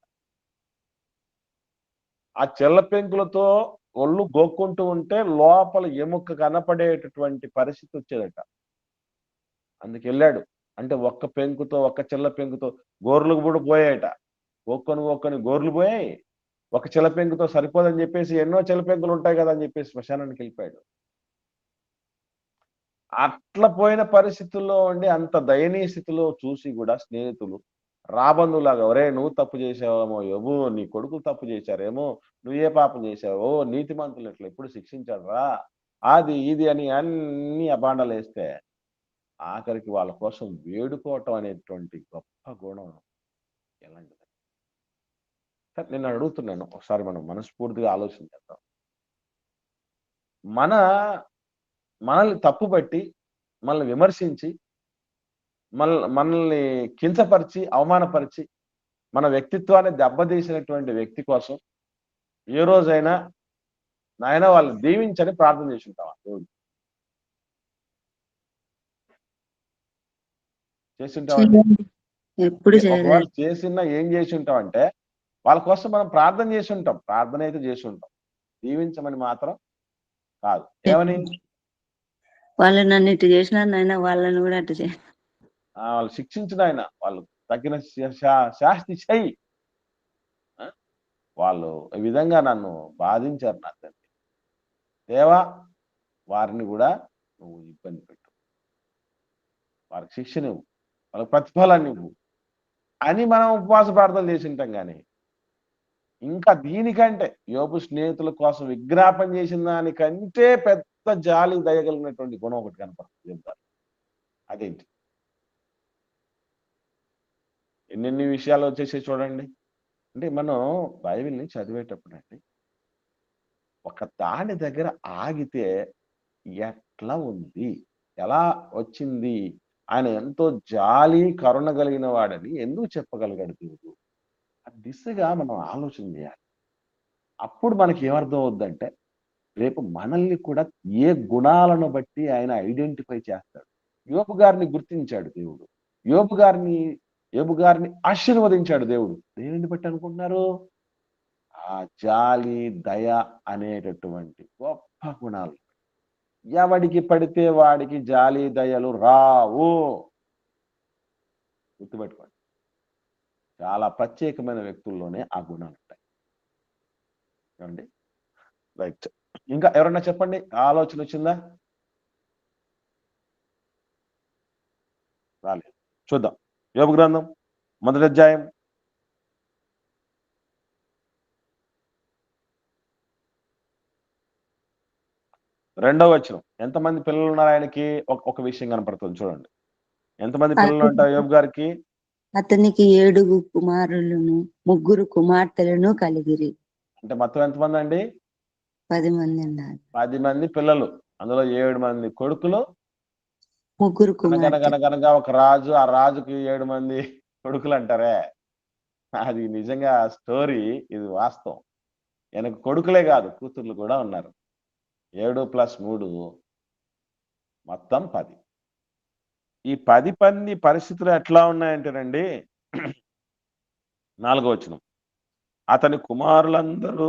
ఆ చిల్ల పెంకులతో ఒళ్ళు గోక్కుంటూ ఉంటే లోపల ఎముక కనపడేటటువంటి పరిస్థితి వచ్చేదట. అందుకు వెళ్ళాడు. అంటే ఒక్క పెంకుతో, ఒక్క చిల్ల పెంకుతో గోర్లకు కూడా పోయాయట. గోక్కొని గోర్లు పోయాయి. ఒక చిల్ల పెంకుతో సరిపోదని చెప్పేసి ఎన్నో చిల్ల పెంకులు ఉంటాయి కదా అని చెప్పేసి శ్మశానానికి వెళ్ళిపోయాడు. అట్లా పోయిన పరిస్థితుల్లో ఉండి అంత దయనీయ స్థితిలో చూసి కూడా స్నేహితులు రాబందులాగా, ఒరే నువ్వు తప్పు చేసావేమో యోబు, నీ కొడుకులు తప్పు చేశారేమో, నువ్వే పాపం చేసావో, నీతిమంతులు ఇట్లా ఎప్పుడు శిక్షించాడురా, అది ఇది అని అన్ని అబాండాలు వేస్తే ఆఖరికి వాళ్ళ కోసం వేడుకోవటం అనేటువంటి గొప్ప గుణం ఎలాంటిది? నేను అడుగుతున్నాను, ఒకసారి మనం మనస్ఫూర్తిగా ఆలోచించేద్దాం. మనల్ని తప్పుబట్టి, మనల్ని విమర్శించి, మనల్ని కించపరిచి, అవమానపరిచి, మన వ్యక్తిత్వాన్ని దెబ్బతీసినటువంటి వ్యక్తి కోసం ఏ రోజైనా నాయన వాళ్ళు దీవించని ప్రార్థన చేసి ఉంటావా? చేసి ఉంటావా? ఎప్పుడు ఒకవేళ చేసినా ఏం చేసి ఉంటావంటే, వాళ్ళ కోసం మనం ప్రార్థన చేసి ఉంటాం, ప్రార్థన అయితే చేసి ఉంటాం, దీవించమని మాత్రం కాదు. ఏమని? వాళ్ళు నన్ను ఇటు చేసినారు నాయన, వాళ్ళని కూడా అటు చేయ. వాళ్ళు శిక్షించిన ఆయన, వాళ్ళు తగిన శాస్తి చెయ్యి. వాళ్ళు ఈ విధంగా నన్ను బాధించారు నా తండ్రి, దేవా వారిని కూడా నువ్వు ఇబ్బంది పెట్టు, వారికి శిక్షనివ్వు, వాళ్ళకి ప్రతిఫలాన్ని ఇవ్వు అని మనం ఉపవాస ప్రార్థనలు చేసి ఉంటాం. కానీ ఇంకా దీనికంటే యోబు స్నేహితుల కోసం విజ్ఞాపన చేసిన దానికంటే పెద్ద జాలి దయగలిగినటువంటి గుణం ఒకటి కనపడుతుంది చెప్తారు. అదేంటి? ఎన్నెన్ని విషయాలు వచ్చేసి చూడండి. అంటే మనం బైబిల్ని చదివేటప్పుడు అండి ఒక దాని దగ్గర ఆగితే ఎట్లా ఉంది, ఎలా వచ్చింది, ఆయన ఎంతో జాలి కరుణ కలిగిన వాడని ఎందుకు చెప్పగలిగాడు దేవుడు? ఆ దిశగా మనం ఆలోచన చేయాలి. అప్పుడు మనకి ఏమర్థం అవుద్దంటే రేపు మనల్ని కూడా ఏ గుణాలను బట్టి ఆయన ఐడెంటిఫై చేస్తాడు. యోబు గారిని గుర్తించాడు దేవుడు, యోబు గారిని ఆశీర్వదించాడు దేవుడు. దేనిని బట్టి అనుకుంటున్నారు? ఆ జాలి దయ అనేటటువంటి గొప్ప గుణాలు. ఎవడికి పడితే వాడికి జాలి దయలు రావు, గుర్తుపెట్టుకోండి. చాలా ప్రత్యేకమైన వ్యక్తుల్లోనే ఆ గుణాలు ఉంటాయి. ఏమండి? రైట్. ఇంకా ఎవరన్నా చెప్పండి, ఆలోచన వచ్చిందా? రాలేదు. చూద్దాం. యోబు గ్రంథం 1వ అధ్యాయం 2వ వచనం. ఎంతమంది పిల్లలు ఉన్నారు ఆయనకి? ఒక విషయం కనపడుతుంది చూడండి. ఎంతమంది పిల్లలు ఉంటారు యోబు గారికి? అతనికి 7 కుమారులను 3 కుమార్తెలను కలిగిరి. అంటే మొత్తం ఎంతమంది అండి? 10 మంది ఉన్నారు. 10 మంది పిల్లలు, అందులో 7 మంది కొడుకులు, 3 కుమార్తెలు. కనుక ఒక రాజు, ఆ రాజుకి 7 మంది కొడుకులు అంటారే, అది నిజంగా స్టోరీ, ఇది వాస్తవం. ఆయనకు కొడుకులే కాదు కూతుర్లు కూడా ఉన్నారు. 7 + 3 మొత్తం 10. ఈ 10 మంది పరిస్థితులు ఎట్లా ఉన్నాయంటేనండి 4వ వచనం. అతని కుమారులందరూ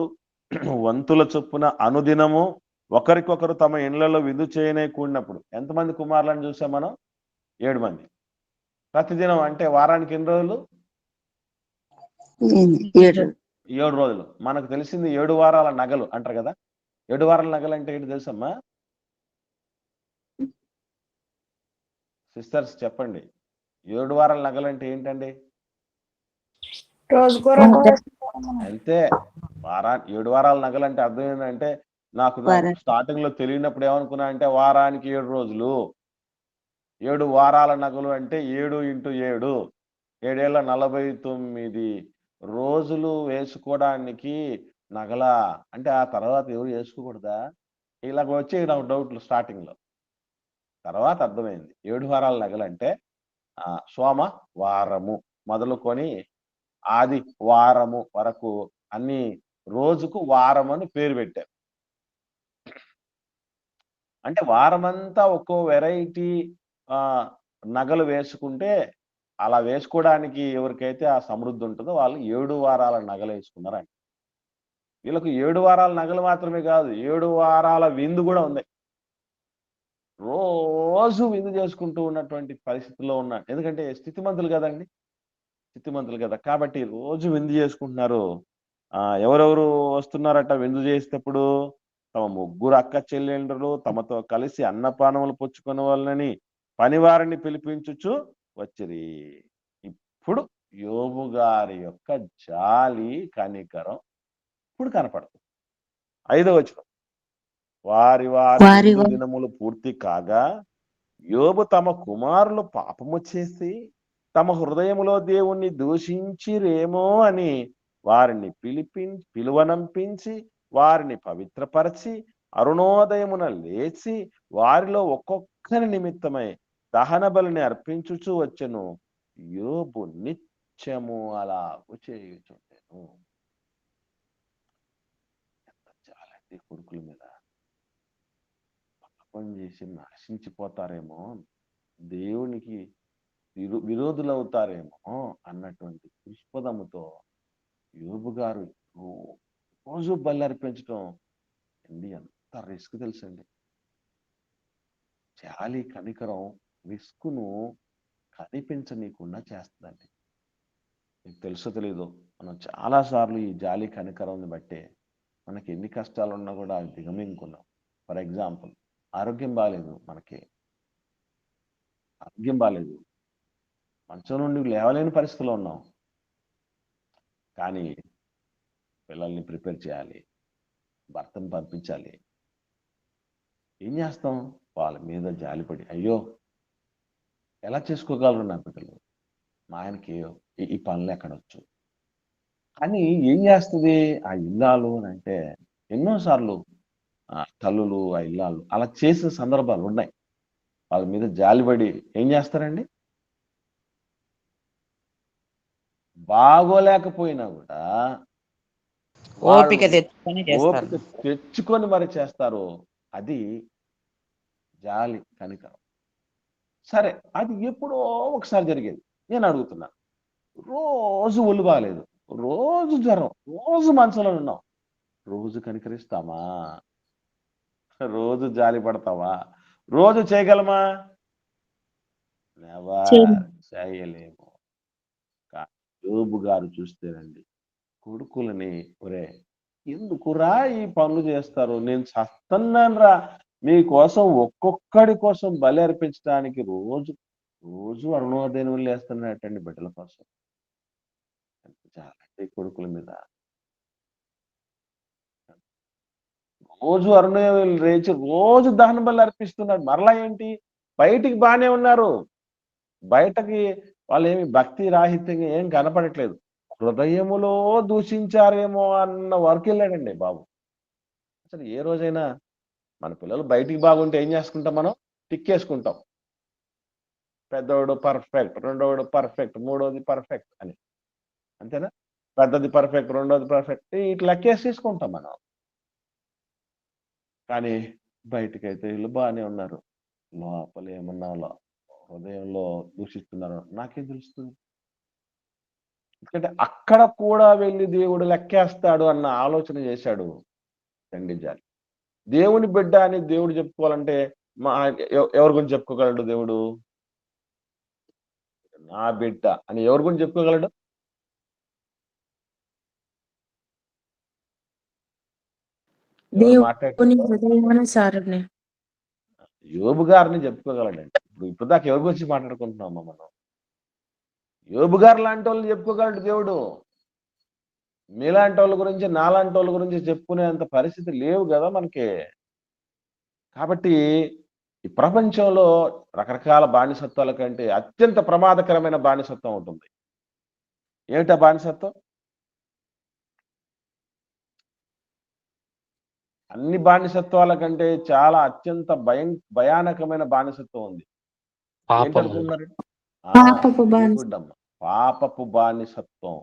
వంతుల చొప్పున అనుదినము ఒకరికొకరు తమ ఇళ్లలో విందు చేయనే కూడినప్పుడు. ఎంతమంది కుమారులను చూసాం మనం? 7 మంది. ప్రతిదినం అంటే వారానికి ఎన్ని రోజులు? 7 రోజులు. మనకు తెలిసింది 7 వారాల నగలు అంటారు కదా. 7 వారాల నగలు అంటే ఏంటి తెలుసమ్మా? సిస్టర్స్ చెప్పండి, 7 వారాల నగలు అంటే ఏంటండి? రోజుకో అంతే. 7 వారాల నగలు అంటే అర్థం ఏంటంటే, నాకు స్టార్టింగ్ లో తెలియనప్పుడు ఏమనుకున్నా అంటే వారానికి 7 రోజులు, 7 వారాల నగలు అంటే 7 × 7, 7 ఏళ్ళ 49 రోజులు వేసుకోవడానికి నగల అంటే ఆ తర్వాత ఎవరు వేసుకోకూడదా? ఇలాగ వచ్చే నాకు డౌట్లు స్టార్టింగ్ లో. తర్వాత అర్థమైంది 7 వారాల నగలంటే సోమ వారము మొదలుకొని ఆది వారము వరకు అన్ని రోజుకు వారం అని పేరు పెట్టారు. అంటే వారమంతా ఒక్కో వెరైటీ నగలు వేసుకుంటే, అలా వేసుకోవడానికి ఎవరికైతే ఆ సమృద్ధి ఉంటుందో వాళ్ళు 7 వారాల నగలు వేసుకున్నారంట. వీళ్ళకు 7 వారాల నగలు మాత్రమే కాదు, 7 వారాల విందు కూడా ఉంది. రోజు విందు చేసుకుంటూ ఉన్నటువంటి పరిస్థితుల్లో ఉన్నారు. ఎందుకంటే స్థితిమంతులు కదండి, స్థితిమంతులు కదా, కాబట్టి రోజు విందు చేసుకుంటున్నారు. ఎవరెవరు వస్తున్నారట విందు చేసేటప్పుడు? తమ 3 అక్క చెల్లెండ్రులు తమతో కలిసి అన్నపానములు పుచ్చుకునే వాళ్ళని పనివారిని పిలిపించుచు వచ్చిరి. ఇప్పుడు యోబు గారి యొక్క జాలి కనికరం ఇప్పుడు కనపడుతుంది. 5వ వచనం. వారి దినములు పూర్తి కాగా యోబు తమ కుమారులు పాపము చేసి తమ హృదయములో దేవుణ్ణి దూషించిరేమో అని వారిని పిలువనంపించి వారిని పవిత్రపరచి అరుణోదయమున లేచి వారిలో ఒక్కొక్కరి నిమిత్తమై దహన బలిని అర్పించుచూ వచ్చెను. యోబు నిత్యము అలాగూ చేయుచుండెను. ఎంత జాలండి కొడుకుల మీద. పాపం చేసి నశించిపోతారేమో, దేవునికి విరోధులవుతారేమో అన్నటువంటి దృక్పథముతో యోబు గారు రోజు బలి అర్పించడం అండి ఎంత రిస్క్ తెలుసండి. జాలి కనికరం రిస్కును కనిపించనీయకుండా చేస్తుందండి. మీకు తెలుసో తెలీదో మనం చాలా సార్లు ఈ జాలి కనికరం బట్టే మనకి ఎన్ని కష్టాలు ఉన్నా కూడా అవి దిగమింగుకున్నాం. ఫర్ ఎగ్జాంపుల్, ఆరోగ్యం బాగాలేదు, మనకి ఆరోగ్యం బాగాలేదు, మంచం నుండి లేవలేని పరిస్థితిలో ఉన్నాం, కానీ పిల్లల్ని ప్రిపేర్ చేయాలి, భర్తను పంపించాలి. ఏం చేస్తాం? వాళ్ళ మీద జాలిపడి, అయ్యో ఎలా చేసుకోగలరు నా బిడ్డలు, మా ఆయనకి ఈ పనులు ఎక్కడొచ్చు అని ఏం చేస్తుంది ఆ ఇల్లాలు అని అంటే, ఎన్నోసార్లు తల్లులు ఆ ఇల్లాలు అలా చేసిన సందర్భాలు ఉన్నాయి. వాళ్ళ మీద జాలిపడి ఏం చేస్తారండి? బాగోలేకపోయినా కూడా ఓపిక తెచ్చుకొని చేస్తారు. ఓపిక తెచ్చుకొని మరి చేస్తారు. అది జాలి కనికరం. సరే, అది ఎప్పుడో ఒకసారి జరిగేది. నేను అడుగుతున్నా, రోజు ఒళ్ళు బాగాలేదు, రోజు జ్వరం, రోజు మంచంలో ఉన్నాం, రోజు కనికరిస్తామా? రోజు జాలి పడతావా? రోజు చేయగలమా? చేయలేము. యోబు గారు చూస్తేనండి, కొడుకులని, ఒరే ఎందుకురా ఈ పనులు చేస్తారు, నేను చస్తున్నాను రా, మీకోసం ఒక్కొక్కడి కోసం బలి అర్పించడానికి రోజు రోజు అరుణోదయం లేస్తున్నట్టండి బిడ్డల కోసం. చాలా కొడుకుల మీద రోజు అరుణోదయం లేచి రోజు దహన బలి అర్పిస్తున్నాడు. మరలా ఏంటి, బయటికి బాగానే ఉన్నారు, బయటకి వాళ్ళు ఏమి భక్తి రాహిత్యంగా ఏం కనపడట్లేదు, హృదయములో దూషించారేమో అన్న వరకు వెళ్ళాడండి బాబు. అసలు ఏ రోజైనా మన పిల్లలు బయటికి బాగుంటే ఏం చేసుకుంటాం? మనం టిక్కేసుకుంటాం. పెద్దోడు పర్ఫెక్ట్, రెండోడు పర్ఫెక్ట్, మూడోది పర్ఫెక్ట్ అని, అంతేనా? పెద్దది పర్ఫెక్ట్, రెండోది పర్ఫెక్ట్, ఇట్లా లెక్కేసేసుకుంటాం మనం. కానీ బయటకైతే వీళ్ళు బాగానే ఉన్నారు, లోపల ఏమన్నా హృదయంలో దూషిస్తున్నారు నాకేం తెలుస్తుంది? ఎందుకంటే అక్కడ కూడా వెళ్ళి దేవుడు లెక్కేస్తాడు అన్న ఆలోచన చేశాడు ఖండించాలి. దేవుని బిడ్డ అని దేవుడు చెప్పుకోవాలంటే ఎవరి గురించి చెప్పుకోగలడు? దేవుడు నా బిడ్డ అని ఎవరి గురించి చెప్పుకోగలడు? యోబు గారిని చెప్పుకోగలడండి. ఇప్పుడు దాకా ఎవరి గురించి మాట్లాడుకుంటున్నామా మనం? యోబు గారు లాంటి వాళ్ళని చెప్పుకోగలడు దేవుడు. మీలాంటి వాళ్ళ గురించి, నాలాంటి వాళ్ళ గురించి చెప్పుకునేంత పరిస్థితి లేవు కదా మనకి. కాబట్టి ఈ ప్రపంచంలో రకరకాల బానిసత్వాల కంటే అత్యంత ప్రమాదకరమైన బానిసత్వం ఉంటుంది. ఏమిటా బానిసత్వం? అన్ని బానిసత్వాల కంటే చాలా అత్యంత భయానకమైన బానిసత్వం ఉంది. ఏంటనుకుంటున్నారు? పాపపు బానిసత్వం.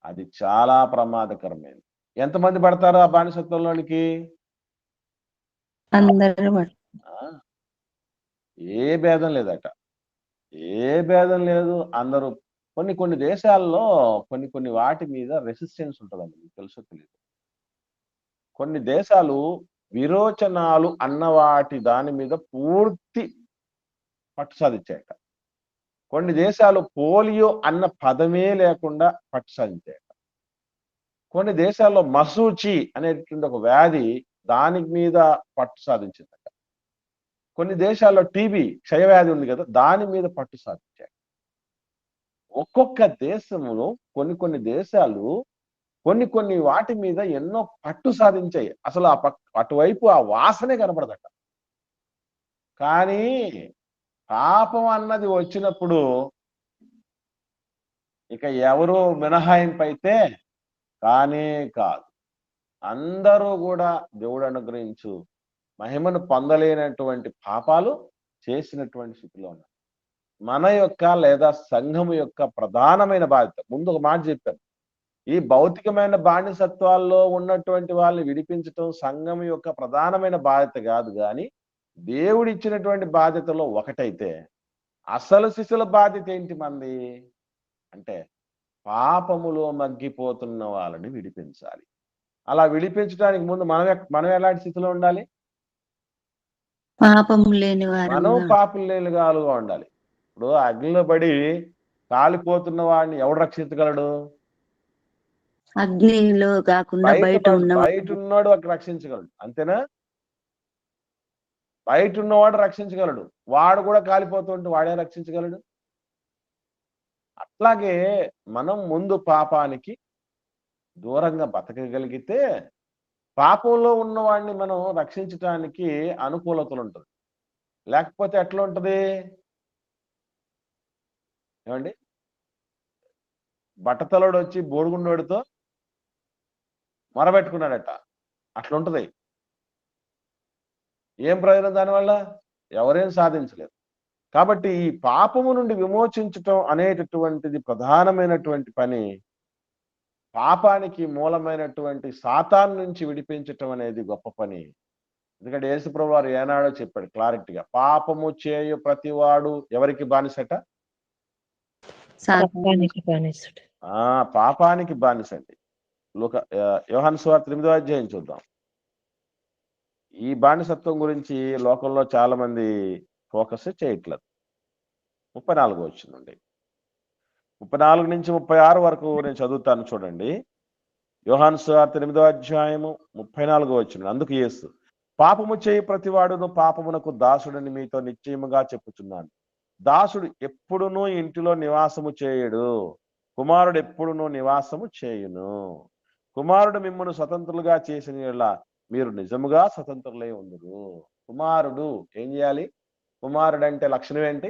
అది చాలా ప్రమాదకరమైనది. ఎంతమంది పడతారు ఆ బానిసత్వంలోనికి? ఏ భేదం లేదట, ఏ భేదం లేదు, అందరూ. కొన్ని దేశాల్లో కొన్ని వాటి మీద రెసిస్టెన్స్ ఉంటుందండి, మీకు తెలుసో తెలియదు. కొన్ని దేశాలు విరోచనాలు అన్న వాటి దాని మీద పూర్తి పట్టు సాధించాయట. కొన్ని దేశాలు పోలియో అన్న పదమే లేకుండా పట్టు సాధించాయట. కొన్ని దేశాల్లో మసూచి అనేటువంటి ఒక వ్యాధి దాని మీద పట్టు సాధించిందట. కొన్ని దేశాల్లో టీబీ క్షయవ్యాధి ఉంది కదా, దాని మీద పట్టు సాధించాయి. ఒక్కొక్క దేశములో కొన్ని దేశాలు కొన్ని వాటి మీద ఎన్నో పట్టు సాధించాయి. అసలు అటువైపు ఆ వాసనే కనపడదట. కానీ పాపం అన్నది వచ్చినప్పుడు ఇక ఎవరు మినహాయింపు అయితే కానే కాదు. అందరూ కూడా దేవుడు అనుగ్రహించు మహిమను పొందలేనటువంటి పాపాలు చేసినటువంటి స్థితిలో ఉన్నారు. మన యొక్క లేదా సంఘము యొక్క ప్రధానమైన బాధ్యత, ముందు ఒక మాట చెప్పాను, ఈ భౌతికమైన బానిసత్వాల్లో ఉన్నటువంటి వాళ్ళని విడిపించటం సంఘం యొక్క ప్రధానమైన బాధ్యత కాదు. కానీ దేవుడు ఇచ్చినటువంటి బాధ్యతలో ఒకటైతే అసలు శిశుల బాధ్యత ఏంటి మంది అంటే పాపములో మగ్గిపోతున్న వాళ్ళని విడిపించాలి. అలా విడిపించడానికి ముందు మనం ఎలాంటి స్థితిలో ఉండాలి? పాపం లేని మనం వారంగా పాపం లేనిగాలుగా ఉండాలి. ఇప్పుడు అగ్నిలో పడి కాలిపోతున్న వాడిని ఎవడు రక్షించగలడు? అగ్నిలో కాకుండా బయట బయట ఉన్నాడు అక్కడ రక్షించగలడు. అంతేనా? బయట ఉన్నవాడు రక్షించగలడు. వాడు కూడా కాలిపోతుంటే వాడే రక్షించగలడు. అట్లాగే మనం ముందు పాపానికి దూరంగా బతకగలిగితే పాపంలో ఉన్నవాడిని మనం రక్షించటానికి అనుకూలతలు ఉంటుంది. లేకపోతే ఎట్లా ఉంటది? ఏమండి? బట్టతలోడు వచ్చి బోడిగుండోడితో మొరబెట్టుకున్నాడట. అట్లుంటది. ఏం ప్రయోజనం దానివల్ల? ఎవరేం సాధించలేరు. కాబట్టి ఈ పాపము నుండి విమోచించటం అనేటటువంటిది ప్రధానమైనటువంటి పని. పాపానికి మూలమైనటువంటి సాతాను నుంచి విడిపించటం అనేది గొప్ప పని. ఎందుకంటే యేసుప్రభువు వారు ఏనాడో చెప్పాడు క్లారిటీగా, పాపము చేయు ప్రతివాడు ఎవరికి బానిసట? పాపానికి బానిసండి. యోహాను సువార్త 8వ అధ్యాయం చూద్దాం. ఈ బానిసత్వం గురించి లోకంలో చాలా మంది ఫోకస్ చేయట్లేదు. 34 వచ్చిందండి. 34 నుంచి 36 వరకు నేను చదువుతాను చూడండి. యోహాను సువార్త 8వ అధ్యాయము 34 వచ్చింది. అందుకు యేసు, పాపము చేయి ప్రతివాడును పాపమునకు దాసుడని మీతో నిశ్చయముగా చెప్పుచున్నాను. దాసుడు ఎప్పుడునూ ఇంటిలో నివాసము చేయడు, కుమారుడు ఎప్పుడునూ నివాసము చేయును. కుమారుడు మిమ్మల్ని స్వతంత్రులుగా చేసిన మీరు నిజముగా స్వతంత్రులై ఉందరు. కుమారుడు ఏం చేయాలి? కుమారుడు అంటే లక్షణం ఏంటి?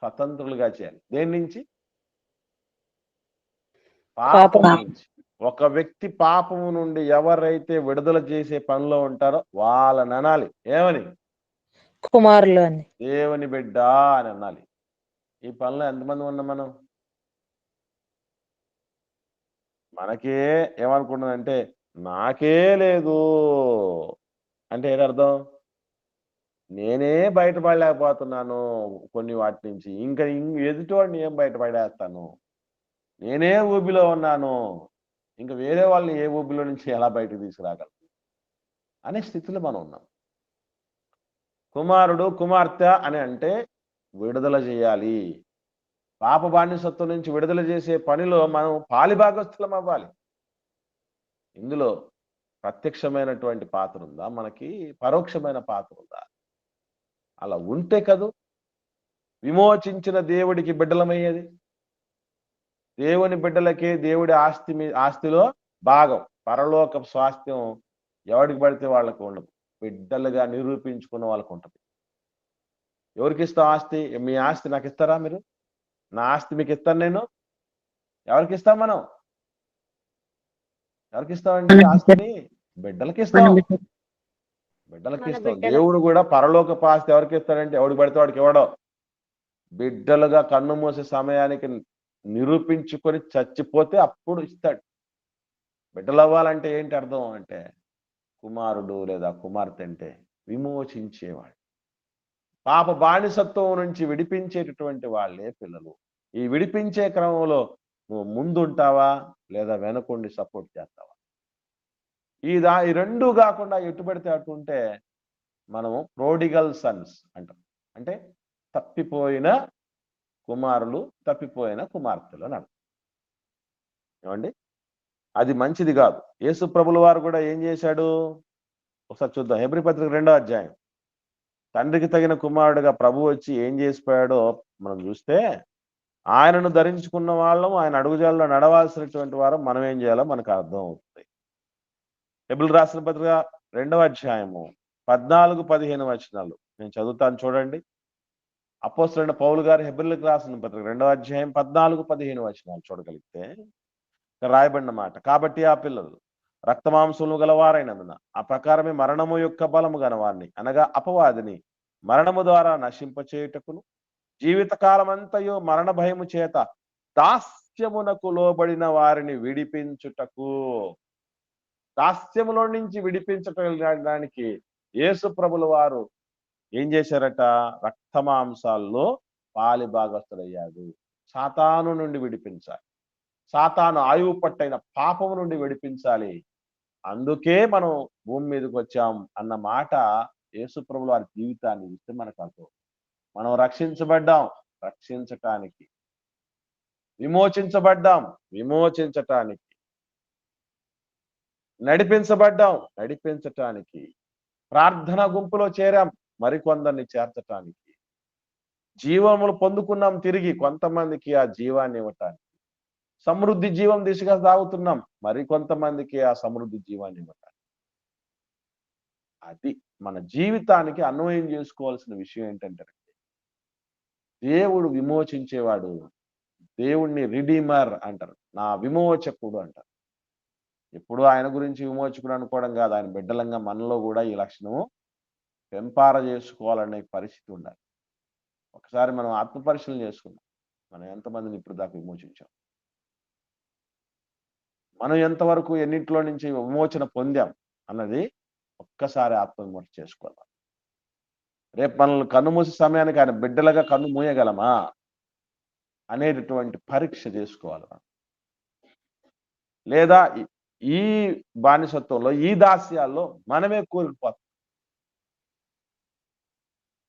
స్వతంత్రులుగా చేయాలి. దేని నుంచి? పాపం నుంచి. ఒక వ్యక్తి పాపము నుండి ఎవరైతే విడుదల చేసే పనిలో ఉంటారో వాళ్ళని అనాలి. ఏమని? కుమారులు అని. దేవుని బిడ్డ అని అనాలి. ఈ పనిలో ఎంతమంది ఉన్నాం మనం? మనకే ఏమనుకుంటున్నానంటే నాకే లేదు అంటే ఏంటర్థం? నేనే బయటపడలేకపోతున్నాను కొన్ని వాటి నుంచి. ఇంకా ఎదుటివాడిని ఏం బయటపడేస్తాను? నేనే ఊబిలో ఉన్నాను, ఇంకా వేరే వాళ్ళని ఏ ఊబిలో నుంచి ఎలా బయటకు తీసుకురాగలను అనే స్థితిలో మనం ఉన్నాం. కుమారుడు కుమార్తె అని అంటే విడుదల చేయాలి. పాప బానిసత్వం నుంచి విడుదల చేసే పనిలో మనం పాలిభాగస్థులం అవ్వాలి. ఇందులో ప్రత్యక్షమైనటువంటి పాత్ర ఉందా? మనకి పరోక్షమైన పాత్ర ఉందా? అలా ఉంటే కదూ విమోచించిన దేవుడికి బిడ్డలమయ్యేది. దేవుని బిడ్డలకే దేవుడి ఆస్తిలో భాగం, పరలోక స్వాస్థ్యం ఎవరికి పడితే వాళ్ళకు ఉండదు. బిడ్డలుగా నిరూపించుకున్న వాళ్ళకు ఉంటుంది. ఎవరికి ఇస్తాం ఆస్తి? మీ ఆస్తి నాకు ఇస్తారా మీరు? నా ఆస్తి మీకు ఇస్తాను నేను. ఎవరికి ఇస్తాం మనం? ఎవరికి ఇస్తామండి ఆస్తిని? బిడ్డలకి ఇస్తాం. బిడ్డలకి ఇస్తాం. దేవుడు కూడా పరలోక ఆస్తి ఎవరికి ఇస్తాడంటే ఎవడికి పడితే వాడికి ఇవ్వడం. బిడ్డలుగా కన్ను మూసే సమయానికి నిరూపించుకొని చచ్చిపోతే అప్పుడు ఇస్తాడు. బిడ్డలు అవ్వాలంటే ఏంటి అర్థం అంటే, కుమారుడు లేదా కుమార్తె అంటే విమోచించేవాడు. పాప బానిసత్వం నుంచి విడిపించేటటువంటి వాళ్ళే పిల్లలు. ఈ విడిపించే క్రమంలో నువ్వు ముందుంటావా లేదా వెనకుండి సపోర్ట్ చేస్తావా? ఈ రెండు కాకుండా ఎటు పడితే అటు ఉంటే మనము ప్రోడిగల్ సన్స్ అంటాం. అంటే తప్పిపోయిన కుమారులు, తప్పిపోయిన కుమార్తెలు అని అర్థం. ఏమండి? అది మంచిది కాదు. యేసు ప్రభుల వారు కూడా ఏం చేశాడు ఒకసారి చూద్దాం. హెబ్రీ పత్రిక 2వ అధ్యాయం. తండ్రికి తగిన కుమారుడుగా ప్రభు వచ్చి ఏం చేసిపోయాడో మనం చూస్తే, ఆయనను ధరించుకున్న వాళ్ళం, ఆయన అడుగుజాలలో నడవాల్సినటువంటి వారు మనం ఏం చేయాలో మనకు అర్థం అవుతుంది. హెబ్రీయులకు రాసిన పత్రిక 2వ అధ్యాయము 14-15 వచనాలు నేను చదువుతాను చూడండి. అపోస్తలుడైన పౌలు గారు హెబ్రీయులకు రాసిన పత్రిక 2వ అధ్యాయం 14-15 వచనాలు చూడగలిగితే రాయబడిన మాట, కాబట్టి ఆ పిల్లలు రక్తమాంసములు గలవారైనందున ఆ ప్రకారమే మరణము యొక్క బలము గలవారిని అనగా అపవాదిని మరణము ద్వారా నశింపచేయుటకును, జీవితకాలమంతయు మరణ భయము చేత దాస్యమునకు లోబడిన వారిని విడిపించుటకు. దాస్యములో నుంచి విడిపించడానికి యేసు ప్రభుల వారు ఏం చేశారట? రక్తమాంసాల్లో పాలిభాగస్తుడయ్యాడు. సాతాను నుండి విడిపించాలి. సాతాను ఆయువు పట్టైన పాపము నుండి విడిపించాలి. అందుకే మనం భూమి మీదకి వచ్చాం అన్న మాట యేసుప్రభుల వారి జీవితాన్ని చూస్తే మనకు అర్థం. మనం రక్షించబడ్డాం రక్షించటానికి, విమోచించబడ్డాం విమోచించటానికి, నడిపించబడ్డాం నడిపించటానికి, ప్రార్థన గుంపులో చేరాం మరికొందరిని చేర్చటానికి, జీవములు పొందుకున్నాం తిరిగి కొంతమందికి ఆ జీవాన్ని ఇవ్వటానికి, సమృద్ధి జీవం దిశగా సాగుతున్నాం మరికొంతమందికి ఆ సమృద్ధి జీవాన్ని ఇవ్వటానికి. అది మన జీవితానికి అన్వయం చేసుకోవాల్సిన విషయం ఏంటంటే, దేవుడు విమోచించేవాడు, దేవుణ్ణి రిడీమర్ అంటారు, నా విమోచకుడు అంటారు. ఎప్పుడు ఆయన గురించి విమోచకుడు అనుకోవడం కాదు, ఆయన బిడ్డలంగా మనలో కూడా ఈ లక్షణము పెంపార చేసుకోవాలనే పరిస్థితి ఉండాలి. ఒకసారి మనం ఆత్మ పరిశీలన చేసుకున్నాం, మనం ఎంతమందిని ఇప్పుడు దాకా విమోచించాం, మనం ఎంతవరకు ఎన్నింటిలో నుంచి విమోచన పొందాం అన్నది ఒక్కసారి ఆత్మవిమర్శ చేసుకోవాలి. రేపు మనల్ని కన్ను మూసే సమయానికి ఆయన బిడ్డలుగా కన్ను మూయగలమా అనేటటువంటి పరీక్ష చేసుకోవాలి. లేదా ఈ బానిసత్వంలో ఈ దాస్యాల్లో మనమే కూరుకుపోతాం.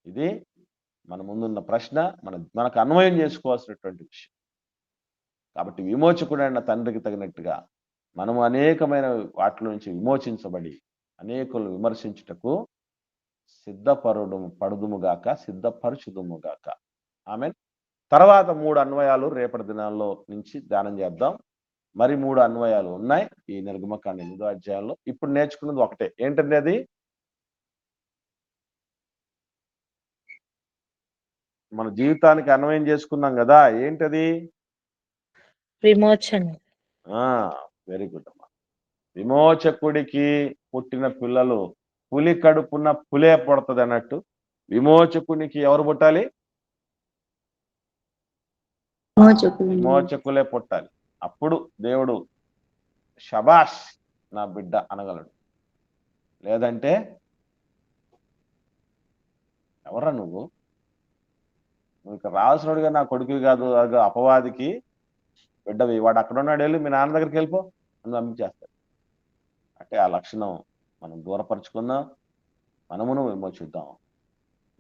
ఇది మన ముందున్న ప్రశ్న, మనకు అన్వయం చేసుకోవాల్సినటువంటి విషయం. కాబట్టి విమోచకుడైన తండ్రికి తగినట్టుగా మనము అనేకమైన వాటి నుంచి విమోచించబడి అనేకులు విమర్శించుటకు పడుదుముగాక సిద్ధపరచుదుముగాక. ఆమెన్. తర్వాత 3 అన్వయాలు రేపటి దినాల్లో నుంచి ధ్యానం చేద్దాం. మరి 3 అన్వయాలు ఉన్నాయి ఈ నిర్గమకాండ 8వ అధ్యాయంలో. ఇప్పుడు నేర్చుకున్నది ఒకటే, ఏంటంటే అది మన జీవితానికి అన్వయం చేసుకున్నాం కదా, ఏంటది? విమోచన. వెరీ గుడ్ అమ్మా. విమోచకుడికి పుట్టిన పిల్లలు పులి కడుపున పులే పుడతది అన్నట్టు, విమోచకునికి ఎవరు పుట్టాలి? విమోచకులే పుట్టాలి. అప్పుడు దేవుడు శబాష్ నా బిడ్డ అనగలడు. లేదంటే ఎవరా నువ్వు ఇక రావాల్సినోడుగా నా కొడుకువి కాదు, అపవాదికి బిడ్డవి, వాడు అక్కడ ఉన్నాడు, వెళ్ళి మీ నాన్న దగ్గరికి వెళ్ళిపో అని పంపించేస్తాడు. అంటే ఆ లక్షణం మనం దూరపరుచుకుందాం, మనమును విమోచిద్దాం,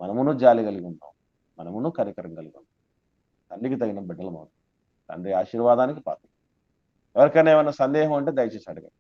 మనమును జాలి కలిగి ఉందాం, మనమును కనికరం కలిగి ఉందాం. తండ్రికి తగిన బిడ్డలం అవుతాం. తండ్రి ఆశీర్వాదానికి పాత్ర. ఎవరికైనా ఏమైనా సందేహం ఉంటే దయచేసి అడగండి.